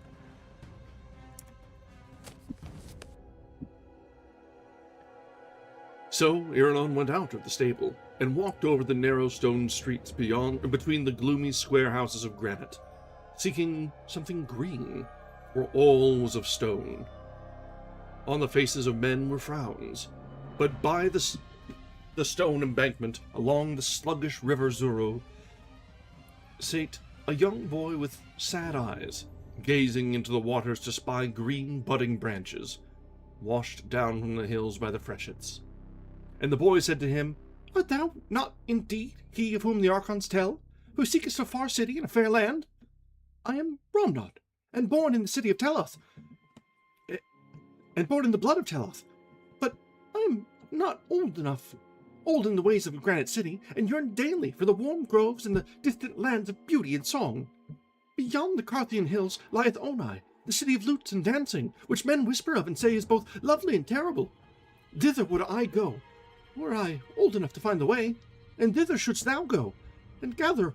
So Iranon went out of the stable and walked over the narrow stone streets between the gloomy square houses of granite, seeking something green, for all was of stone. On the faces of men were frowns, but by the stone embankment along the sluggish river Zuro sate a young boy with sad eyes, gazing into the waters to spy green budding branches, washed down from the hills by the freshets. And the boy said to him, Art thou not indeed he of whom the Archons tell, who seekest a far city and a fair land? I am Romnod, and born in the city of Teloth, and born in the blood of Teloth, but I am not old in the ways of a granite city, and yearn daily for the warm groves and the distant lands of beauty and song. Beyond the Carthian hills lieth Onai, the city of lutes and dancing, which men whisper of and say is both lovely and terrible. Thither would I go, were I old enough to find the way, and thither shouldst thou go, and gather,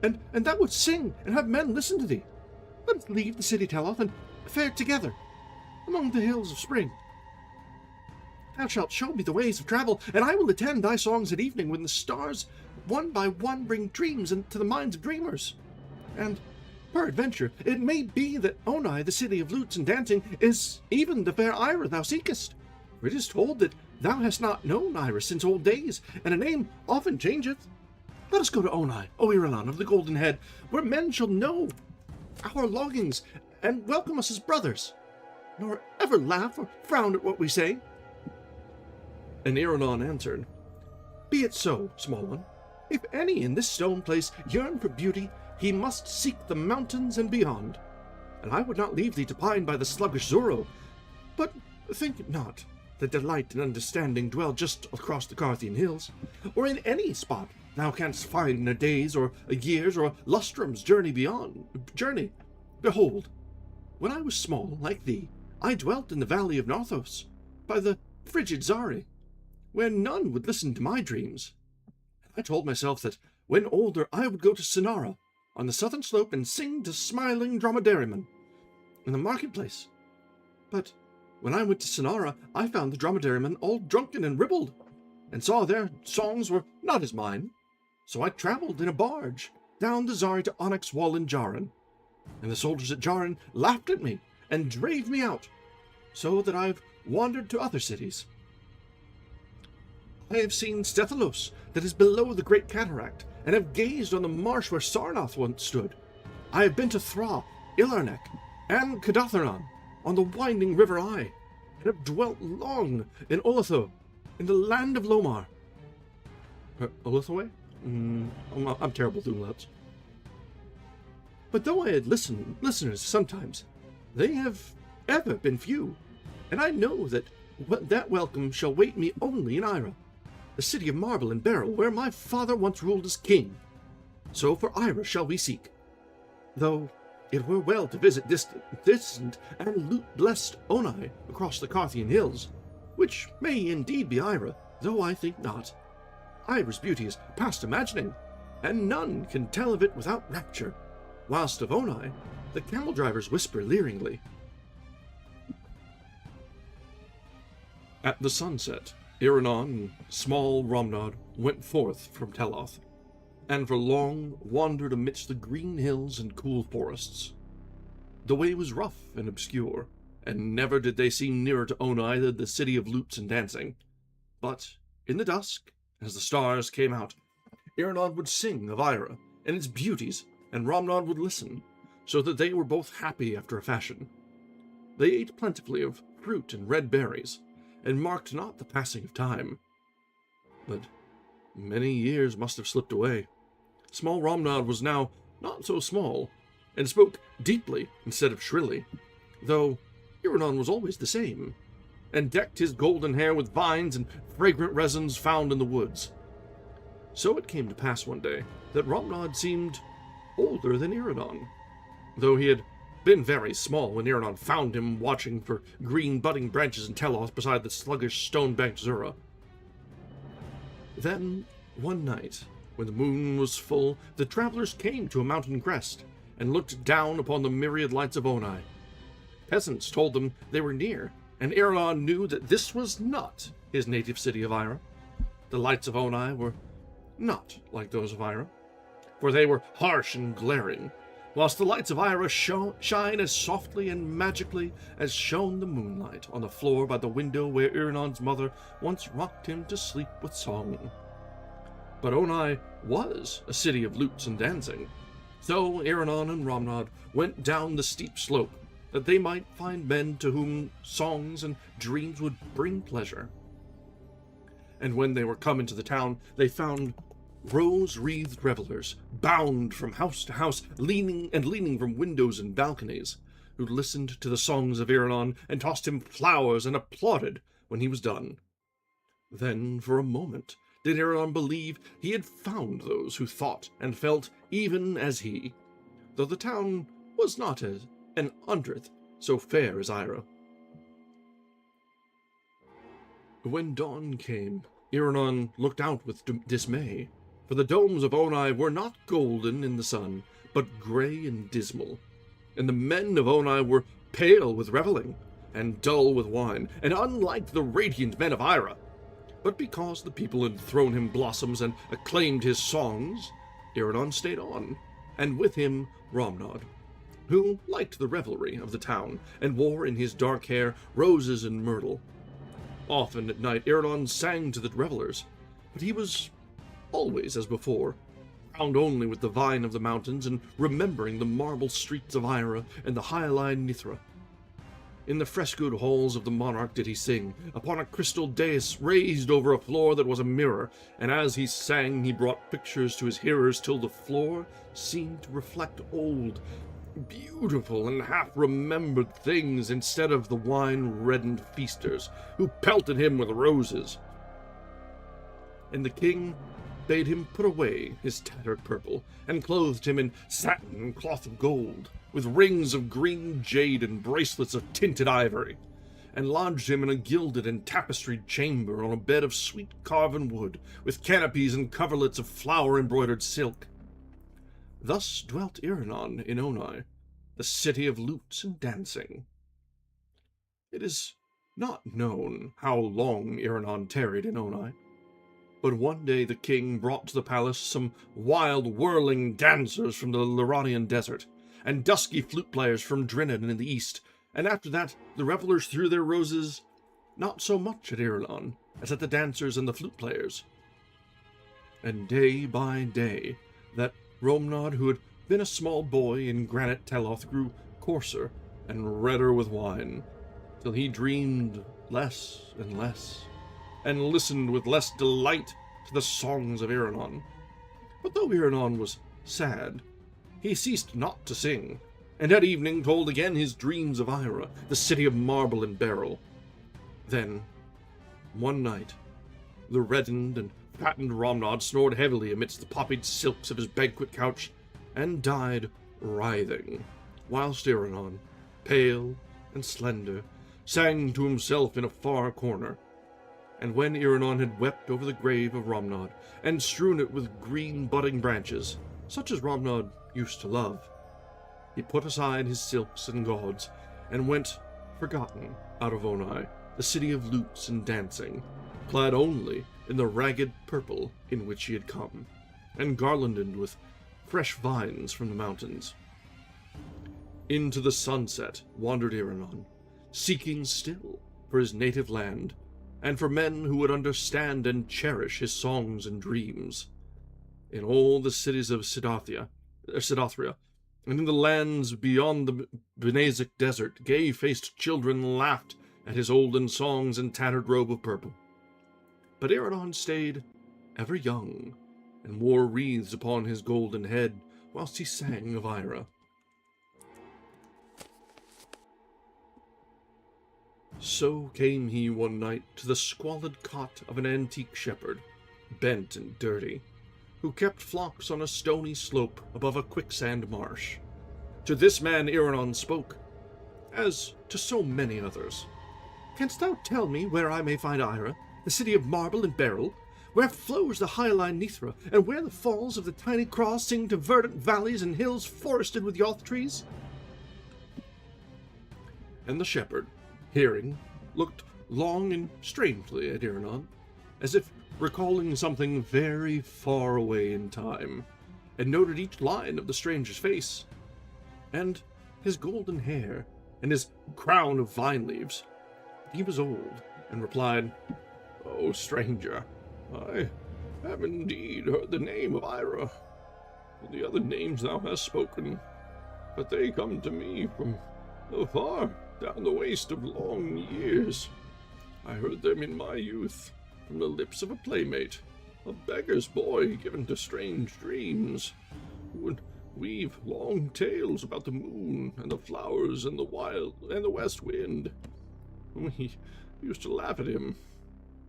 and thou wouldst sing and have men listen to thee. Let us leave the city Teloth and fare together among the hills of spring. Thou shalt show me the ways of travel, and I will attend thy songs at evening when the stars one by one bring dreams into the minds of dreamers. And, peradventure, it may be that Onai, the city of lutes and dancing, is even the fair Ira thou seekest. For it is told that thou hast not known Ira since old days, and a name often changeth. Let us go to Onai, O Iranon of the golden head, where men shall know our longings and welcome us as brothers, nor ever laugh or frown at what we say. And Iranon answered, Be it so, small one. If any in this stone place yearn for beauty, he must seek the mountains and beyond. And I would not leave thee to pine by the sluggish Zuro, but think not that delight and understanding dwell just across the Carthian hills, or in any spot thou canst find in a day's or a year's or a lustrum's journey. Behold, when I was small, like thee, I dwelt in the valley of Narthos, by the frigid Zari, where none would listen to my dreams. I told myself that when older I would go to Sonara, on the southern slope, and sing to smiling dromedarymen in the marketplace. But when I went to Sonara, I found the dromedarymen all drunken and ribald, and saw their songs were not as mine. So I travelled in a barge down the Zari to Onyx Wall in Jaran, and the soldiers at Jaran laughed at me and drave me out, so that I've wandered to other cities. I have seen Stethalos, that is below the great cataract, and have gazed on the marsh where Sarnath once stood. I have been to Thra, Ilarnek, and Cadatharon, on the winding river Eye, and have dwelt long in Olatho, in the land of Lomar. Olathoe? I'm terrible doing that. But though I had listeners sometimes, they have ever been few, and I know that welcome shall wait me only in Ira, the city of marble and beryl, where my father once ruled as king. So for Ira shall we seek, though it were well to visit distant and loot-blessed Onai across the Carthian hills, which may indeed be Ira, though I think not. Ira's beauty is past imagining, and none can tell of it without rapture, whilst of Onai the camel-drivers whisper leeringly. At the sunset, Iranon and small Romnod went forth from Teloth, and for long wandered amidst the green hills and cool forests. The way was rough and obscure, and never did they seem nearer to Onai than the city of lutes and dancing. But in the dusk, as the stars came out, Iranon would sing of Ira and its beauties, and Romnod would listen, so that they were both happy after a fashion. They ate plentifully of fruit and red berries, and marked not the passing of time. But many years must have slipped away. Small Romnod was now not so small, and spoke deeply instead of shrilly, though Iranon was always the same, and decked his golden hair with vines and fragrant resins found in the woods. So it came to pass one day that Romnod seemed older than Iranon, though he had been very small when Iranon found him watching for green budding branches in Telos beside the sluggish stone-banked Zura. Then, one night, when the moon was full, the travelers came to a mountain crest and looked down upon the myriad lights of Onai. Peasants told them they were near, and Iranon knew that this was not his native city of Ira. The lights of Onai were not like those of Ira, for they were harsh and glaring, whilst the lights of Ira shine as softly and magically as shone the moonlight on the floor by the window where Iranon's mother once rocked him to sleep with song. But Onai was a city of lutes and dancing, so Iranon and Romnod went down the steep slope, that they might find men to whom songs and dreams would bring pleasure. And when they were come into the town, they found rose-wreathed revelers, bound from house to house, leaning from windows and balconies, who listened to the songs of Iranon and tossed him flowers and applauded when he was done. Then, for a moment, did Iranon believe he had found those who thought and felt even as he, though the town was not an 100th so fair as Ira. When dawn came, Iranon looked out with dismay, for the domes of Onai were not golden in the sun, but grey and dismal, and the men of Onai were pale with revelling, and dull with wine, and unlike the radiant men of Ira. But because the people had thrown him blossoms and acclaimed his songs, Iranon stayed on, and with him Romnod, who liked the revelry of the town, and wore in his dark hair roses and myrtle. Often at night Iranon sang to the revelers, but he was always as before, bound only with the vine of the mountains, and remembering the marble streets of Ira and the hyaline Nithra. In the frescoed halls of the monarch did he sing, upon a crystal dais raised over a floor that was a mirror, and as he sang he brought pictures to his hearers till the floor seemed to reflect old, beautiful and half-remembered things instead of the wine-reddened feasters, who pelted him with roses. And the king bade him put away his tattered purple, and clothed him in satin and cloth of gold, with rings of green jade and bracelets of tinted ivory, and lodged him in a gilded and tapestried chamber on a bed of sweet carven wood, with canopies and coverlets of flower-embroidered silk. Thus dwelt Iranon in Onai, the city of lutes and dancing. It is not known how long Iranon tarried in Onai, but one day the king brought to the palace some wild, whirling dancers from the Lyranian desert, and dusky flute players from Drinnan in the east, and after that the revelers threw their roses not so much at Iranon as at the dancers and the flute players. And day by day that Romnod, who had been a small boy in granite Teloth, grew coarser and redder with wine, till he dreamed less and less, and listened with less delight to the songs of Iranon. But though Iranon was sad, he ceased not to sing, and at evening told again his dreams of Ira, the city of marble and beryl. Then, one night, the reddened and fattened Romnod snored heavily amidst the poppied silks of his banquet couch, and died writhing, whilst Iranon, pale and slender, sang to himself in a far corner. And when Iranon had wept over the grave of Romnod, and strewn it with green budding branches, such as Romnod used to love, he put aside his silks and gauds, and went forgotten out of Onai, the city of lutes and dancing, clad only in the ragged purple in which he had come, and garlanded with fresh vines from the mountains. Into the sunset wandered Iranon, seeking still for his native land, and for men who would understand and cherish his songs and dreams. In all the cities of Sidathria, and in the lands beyond the Benazic desert, gay-faced children laughed at his olden songs and tattered robe of purple. But Eragon stayed ever young, and wore wreaths upon his golden head, whilst he sang of Ira. So came he one night to the squalid cot of an antique shepherd, bent and dirty, who kept flocks on a stony slope above a quicksand marsh. To this man Eragon spoke, as to so many others. "Canst thou tell me where I may find Ira, the city of marble and beryl, where flows the hyaline Nithra, and where the falls of the tiny Cross sing to verdant valleys and hills forested with yoth trees?" And the shepherd, hearing, looked long and strangely at Eragon, as if recalling something very far away in time, and noted each line of the stranger's face, and his golden hair, and his crown of vine leaves. He was old, and replied, "O stranger, I have indeed heard the name of Ira, and the other names thou hast spoken, but they come to me from far down the waste of long years. I heard them in my youth, from the lips of a playmate, a beggar's boy given to strange dreams, who would weave long tales about the moon and the flowers and the wild and the west wind. We used to laugh at him,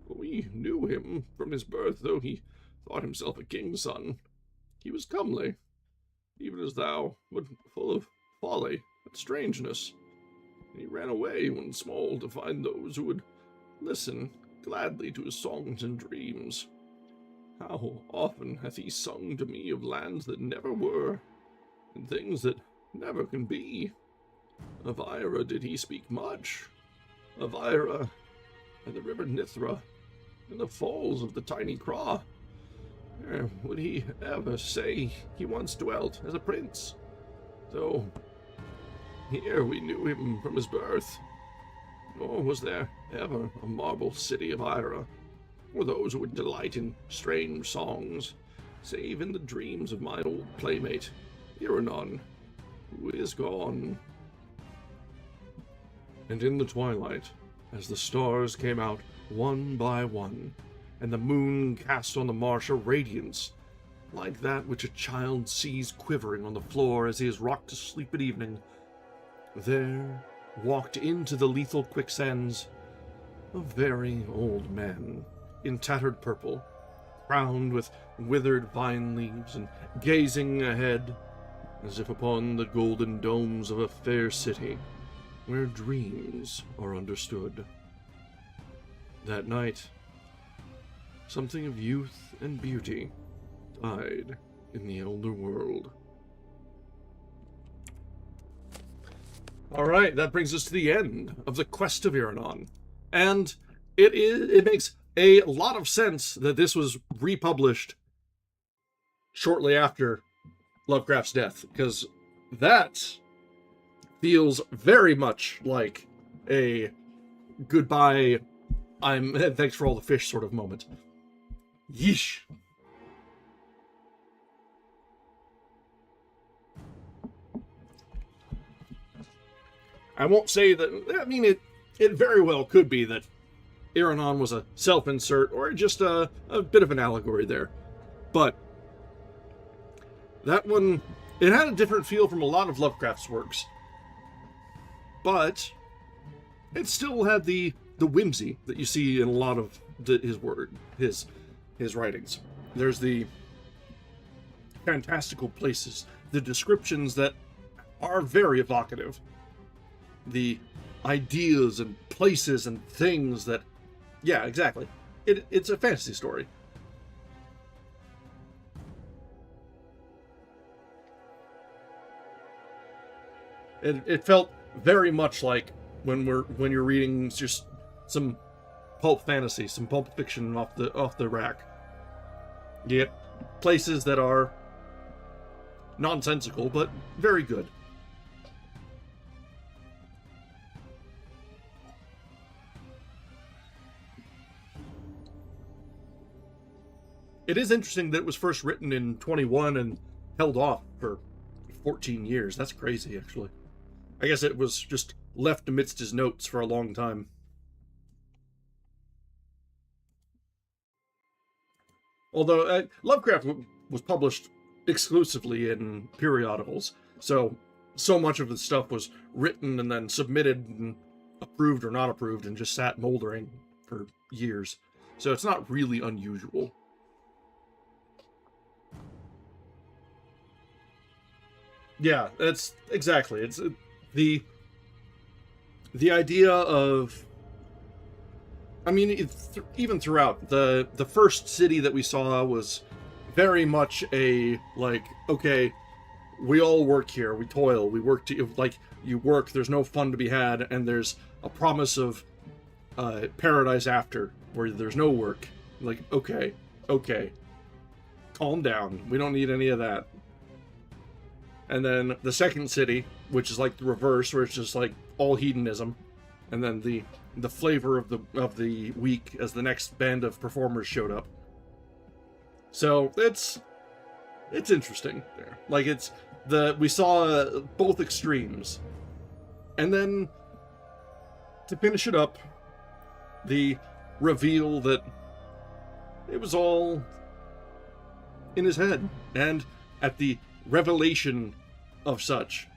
for we knew him from his birth, though he thought himself a king's son. He was comely, even as thou, but full of folly and strangeness. He ran away when small to find those who would listen gladly to his songs and dreams. How often hath he sung to me of lands that never were, and things that never can be. Of Ira did he speak much, of Ira, and the river Nithra, and the falls of the tiny Craw. Would he ever say he once dwelt as a prince, though here we knew him from his birth. Nor was there ever a marble city of Ira, or those who would delight in strange songs, save in the dreams of mine old playmate, Eragon, who is gone." And in the twilight, as the stars came out one by one, and the moon cast on the marsh a radiance like that which a child sees quivering on the floor as he is rocked to sleep at evening, there walked into the lethal quicksands a very old man in tattered purple, crowned with withered vine leaves, and gazing ahead as if upon the golden domes of a fair city where dreams are understood. That night, something of youth and beauty died in the elder world. All right, that brings us to the end of the Quest of Eragon, and it makes a lot of sense that this was republished shortly after Lovecraft's death, because that feels very much like a goodbye, thanks for all the fish sort of moment. Yeesh. I won't say that, I mean, it very well could be that Eragon was a self-insert or just a bit of an allegory there. But that one, it had a different feel from a lot of Lovecraft's works. But it still had the whimsy that you see in a lot of his writings. There's the fantastical places, the descriptions that are very evocative, the ideas and places and things that, yeah, exactly. It's a fantasy story. It felt very much like when you're reading just some pulp fantasy, some pulp fiction off the rack. You get places that are nonsensical, but very good. It is interesting that it was first written in 21 and held off for 14 years. That's crazy, actually. I guess it was just left amidst his notes for a long time. Although Lovecraft was published exclusively in periodicals, so much of the stuff was written and then submitted and approved or not approved and just sat moldering for years. So it's not really unusual. Yeah, it's exactly. It's the idea of, I mean, even throughout the first city that we saw was very much a like, okay, we all work here, we toil, we work to, like, you work, there's no fun to be had, and there's a promise of paradise after, where there's no work. Like, okay, calm down, we don't need any of that. And then the second city, which is like the reverse, where it's just like all hedonism, and then the flavor of the week as the next band of performers showed up. So it's interesting there. Like, we saw both extremes, and then to finish it up, the reveal that it was all in his head, and at the revelation of such,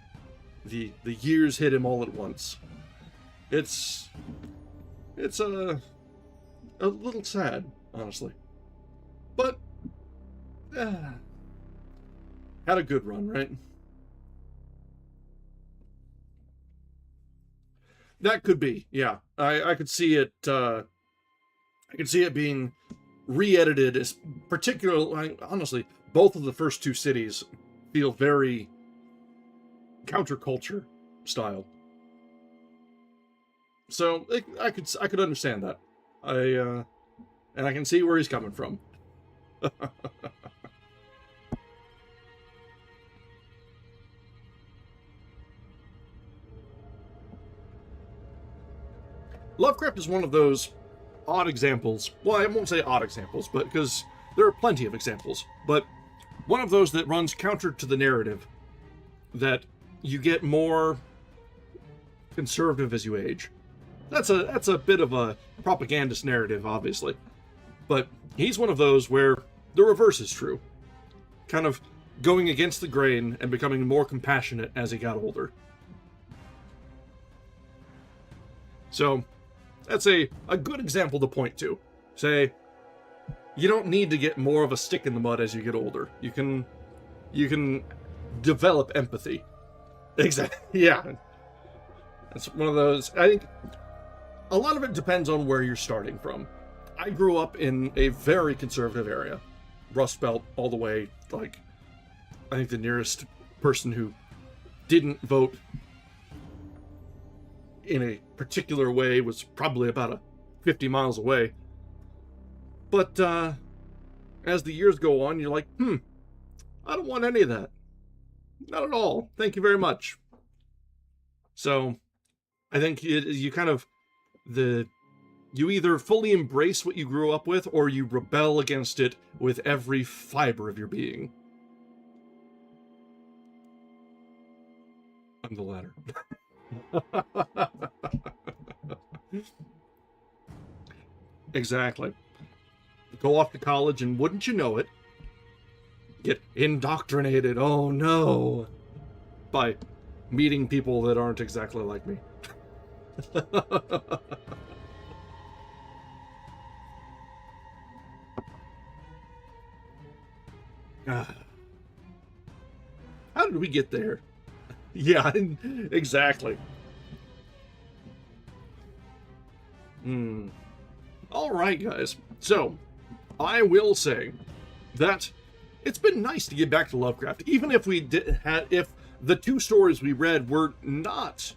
the years hit him all at once. It's a little sad, honestly, but had a good run, right? That could be, yeah. I could see it. I could see it being re-edited, as particularly, honestly, both of the first two cities feel very counterculture style. So I could understand that. And I can see where he's coming from. Lovecraft is one of those odd examples. Well, I won't say odd examples, but because there are plenty of examples, but one of those that runs counter to the narrative, that you get more conservative as you age. That's a bit of a propagandist narrative, obviously, but he's one of those where the reverse is true, kind of going against the grain and becoming more compassionate as he got older. So that's a good example to point to. Say, you don't need to get more of a stick in the mud as you get older. You can develop empathy. Exactly. Yeah. It's one of those. I think a lot of it depends on where you're starting from. I grew up in a very conservative area. Rust Belt all the way. Like, I think the nearest person who didn't vote in a particular way was probably about 50 miles away. But as the years go on, you're like, I don't want any of that. Not at all. Thank you very much. So I think you kind of, you either fully embrace what you grew up with, or you rebel against it with every fiber of your being. I'm the latter. Exactly. Go off to college, and wouldn't you know it, get indoctrinated, oh no, by meeting people that aren't exactly like me. How did we get there? Yeah, exactly. All right, guys. So, I will say that it's been nice to get back to Lovecraft, even if if the two stories we read were not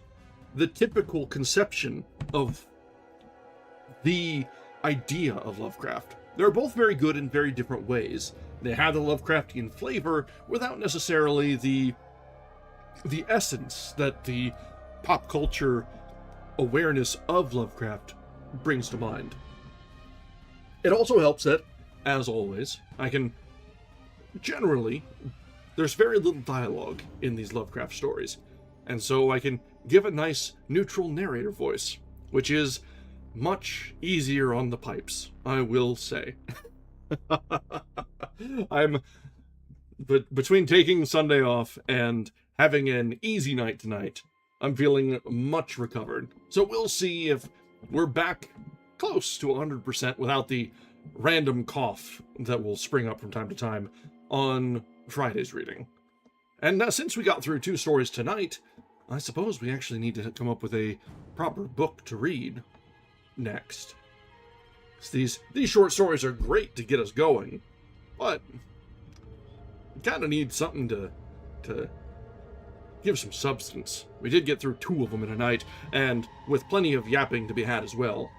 the typical conception of the idea of Lovecraft. They're both very good in very different ways. They have the Lovecraftian flavor without necessarily the essence that the pop culture awareness of Lovecraft brings to mind. It also helps that, as always, I can generally there's very little dialogue in these Lovecraft stories, and so I can give a nice neutral narrator voice, which is much easier on the pipes, I will say. But between taking Sunday off and having an easy night tonight, I'm feeling much recovered. So we'll see if we're back close to 100% without the random cough that will spring up from time to time on Friday's reading. And since we got through 2 stories tonight, I suppose we actually need to come up with a proper book to read next. These short stories are great to get us going, but kind of need something to give some substance. We did get through 2 of them in a night, and with plenty of yapping to be had as well.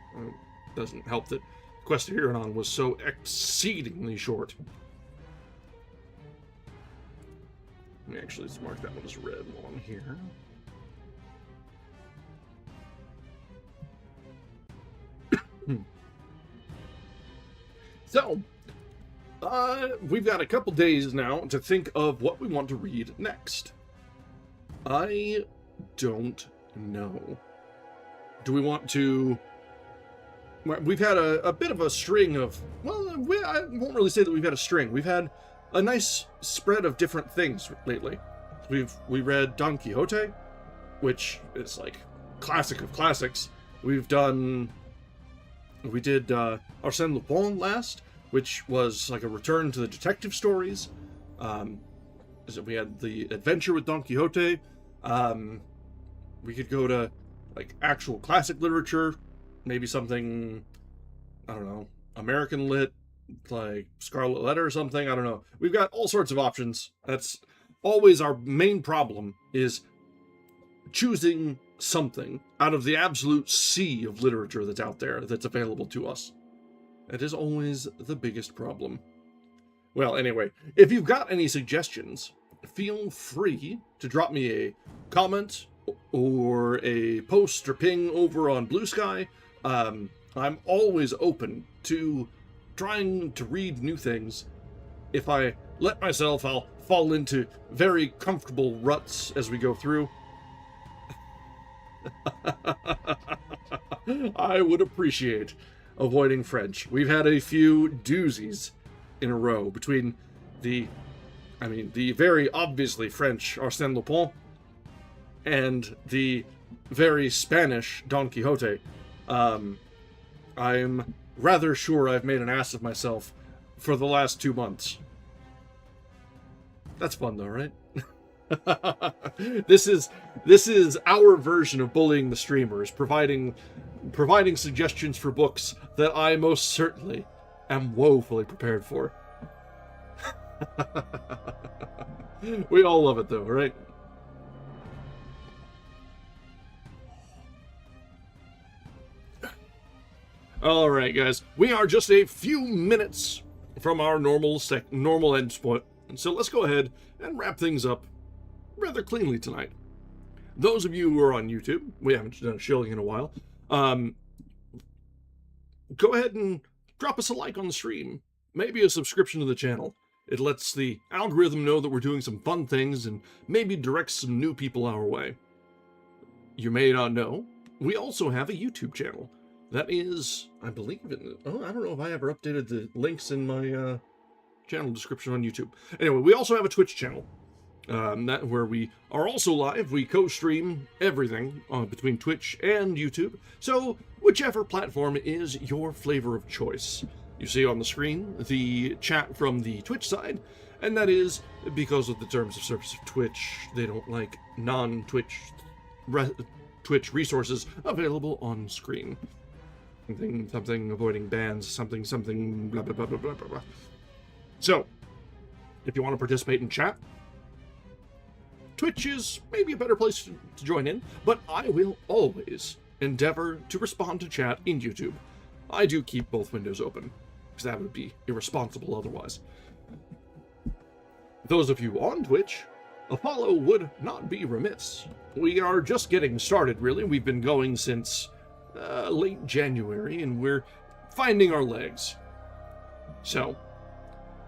Doesn't help that Quest of Hiranon was so exceedingly short. Let me actually just mark that one as red one here. So, we've got a couple days now to think of what we want to read next. I don't know. Do we want to... We've had a bit of a string of... Well, I won't really say that we've had a string. We've had a nice spread of different things lately. We read Don Quixote, which is like classic of classics. We did Arsène Lupin last, which was like a return to the detective stories. We had the adventure with Don Quixote. We could go to like actual classic literature, maybe something, I don't know, American lit, like Scarlet Letter or something. I don't know. We've got all sorts of options. That's always our main problem, is choosing something out of the absolute sea of literature that's out there that's available to us. That is always the biggest problem. Well, anyway, if you've got any suggestions, feel free to drop me a comment or a post or ping over on Bluesky. I'm always open to trying to read new things. If I let myself, I'll fall into very comfortable ruts as we go through. I would appreciate avoiding French. We've had a few doozies in a row between the very obviously French Arsène Lupin and the very Spanish Don Quixote. I'm rather sure I've made an ass of myself for the last 2 months. That's fun though, right? This is our version of bullying the streamers, providing suggestions for books that I most certainly am woefully prepared for. We all love it though, right? All right, guys, we are just a few minutes from our normal end spot, and so let's go ahead and wrap things up rather cleanly tonight. Those of you who are on YouTube, we haven't done a shilling in a while, go ahead and drop us a like on the stream, maybe a subscription to the channel. It lets the algorithm know that we're doing some fun things and maybe directs some new people our way. You may not know, we also have a YouTube channel. That is, I believe I don't know if I ever updated the links in my channel description on YouTube. Anyway, we also have a Twitch channel. Where we are also live. We co-stream everything between Twitch and YouTube. So whichever platform is your flavor of choice. You see on the screen the chat from the Twitch side, and that is because of the terms of service of Twitch. They don't like non-Twitch Twitch resources available on screen. Something avoiding bans, something blah blah blah blah blah blah. So, if you want to participate in chat, Twitch is maybe a better place to join in, but I will always endeavor to respond to chat in YouTube. I do keep both windows open, because that would be irresponsible otherwise. Those of you on Twitch, a follow would not be remiss. We are just getting started, really. We've been going since late January, and we're finding our legs. So,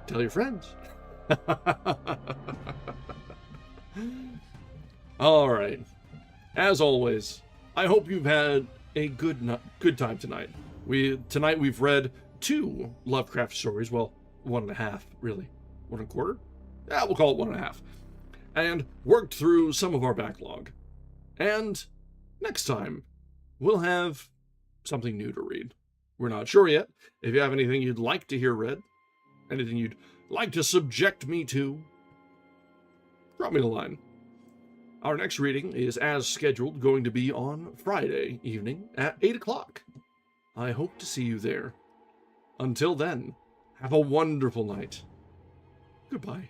tell your friends. All right. As always, I hope you've had a good time tonight. Tonight we've read 2 Lovecraft stories. Well, 1.5, really. 1.25? Yeah, we'll call it 1.5. And worked through some of our backlog. And next time, we'll have something new to read. We're not sure yet. If you have anything you'd like to hear read, anything you'd like to subject me to, drop me a line. Our next reading is, as scheduled, going to be on Friday evening at 8 o'clock. I hope to see you there. Until then, have a wonderful night. Goodbye.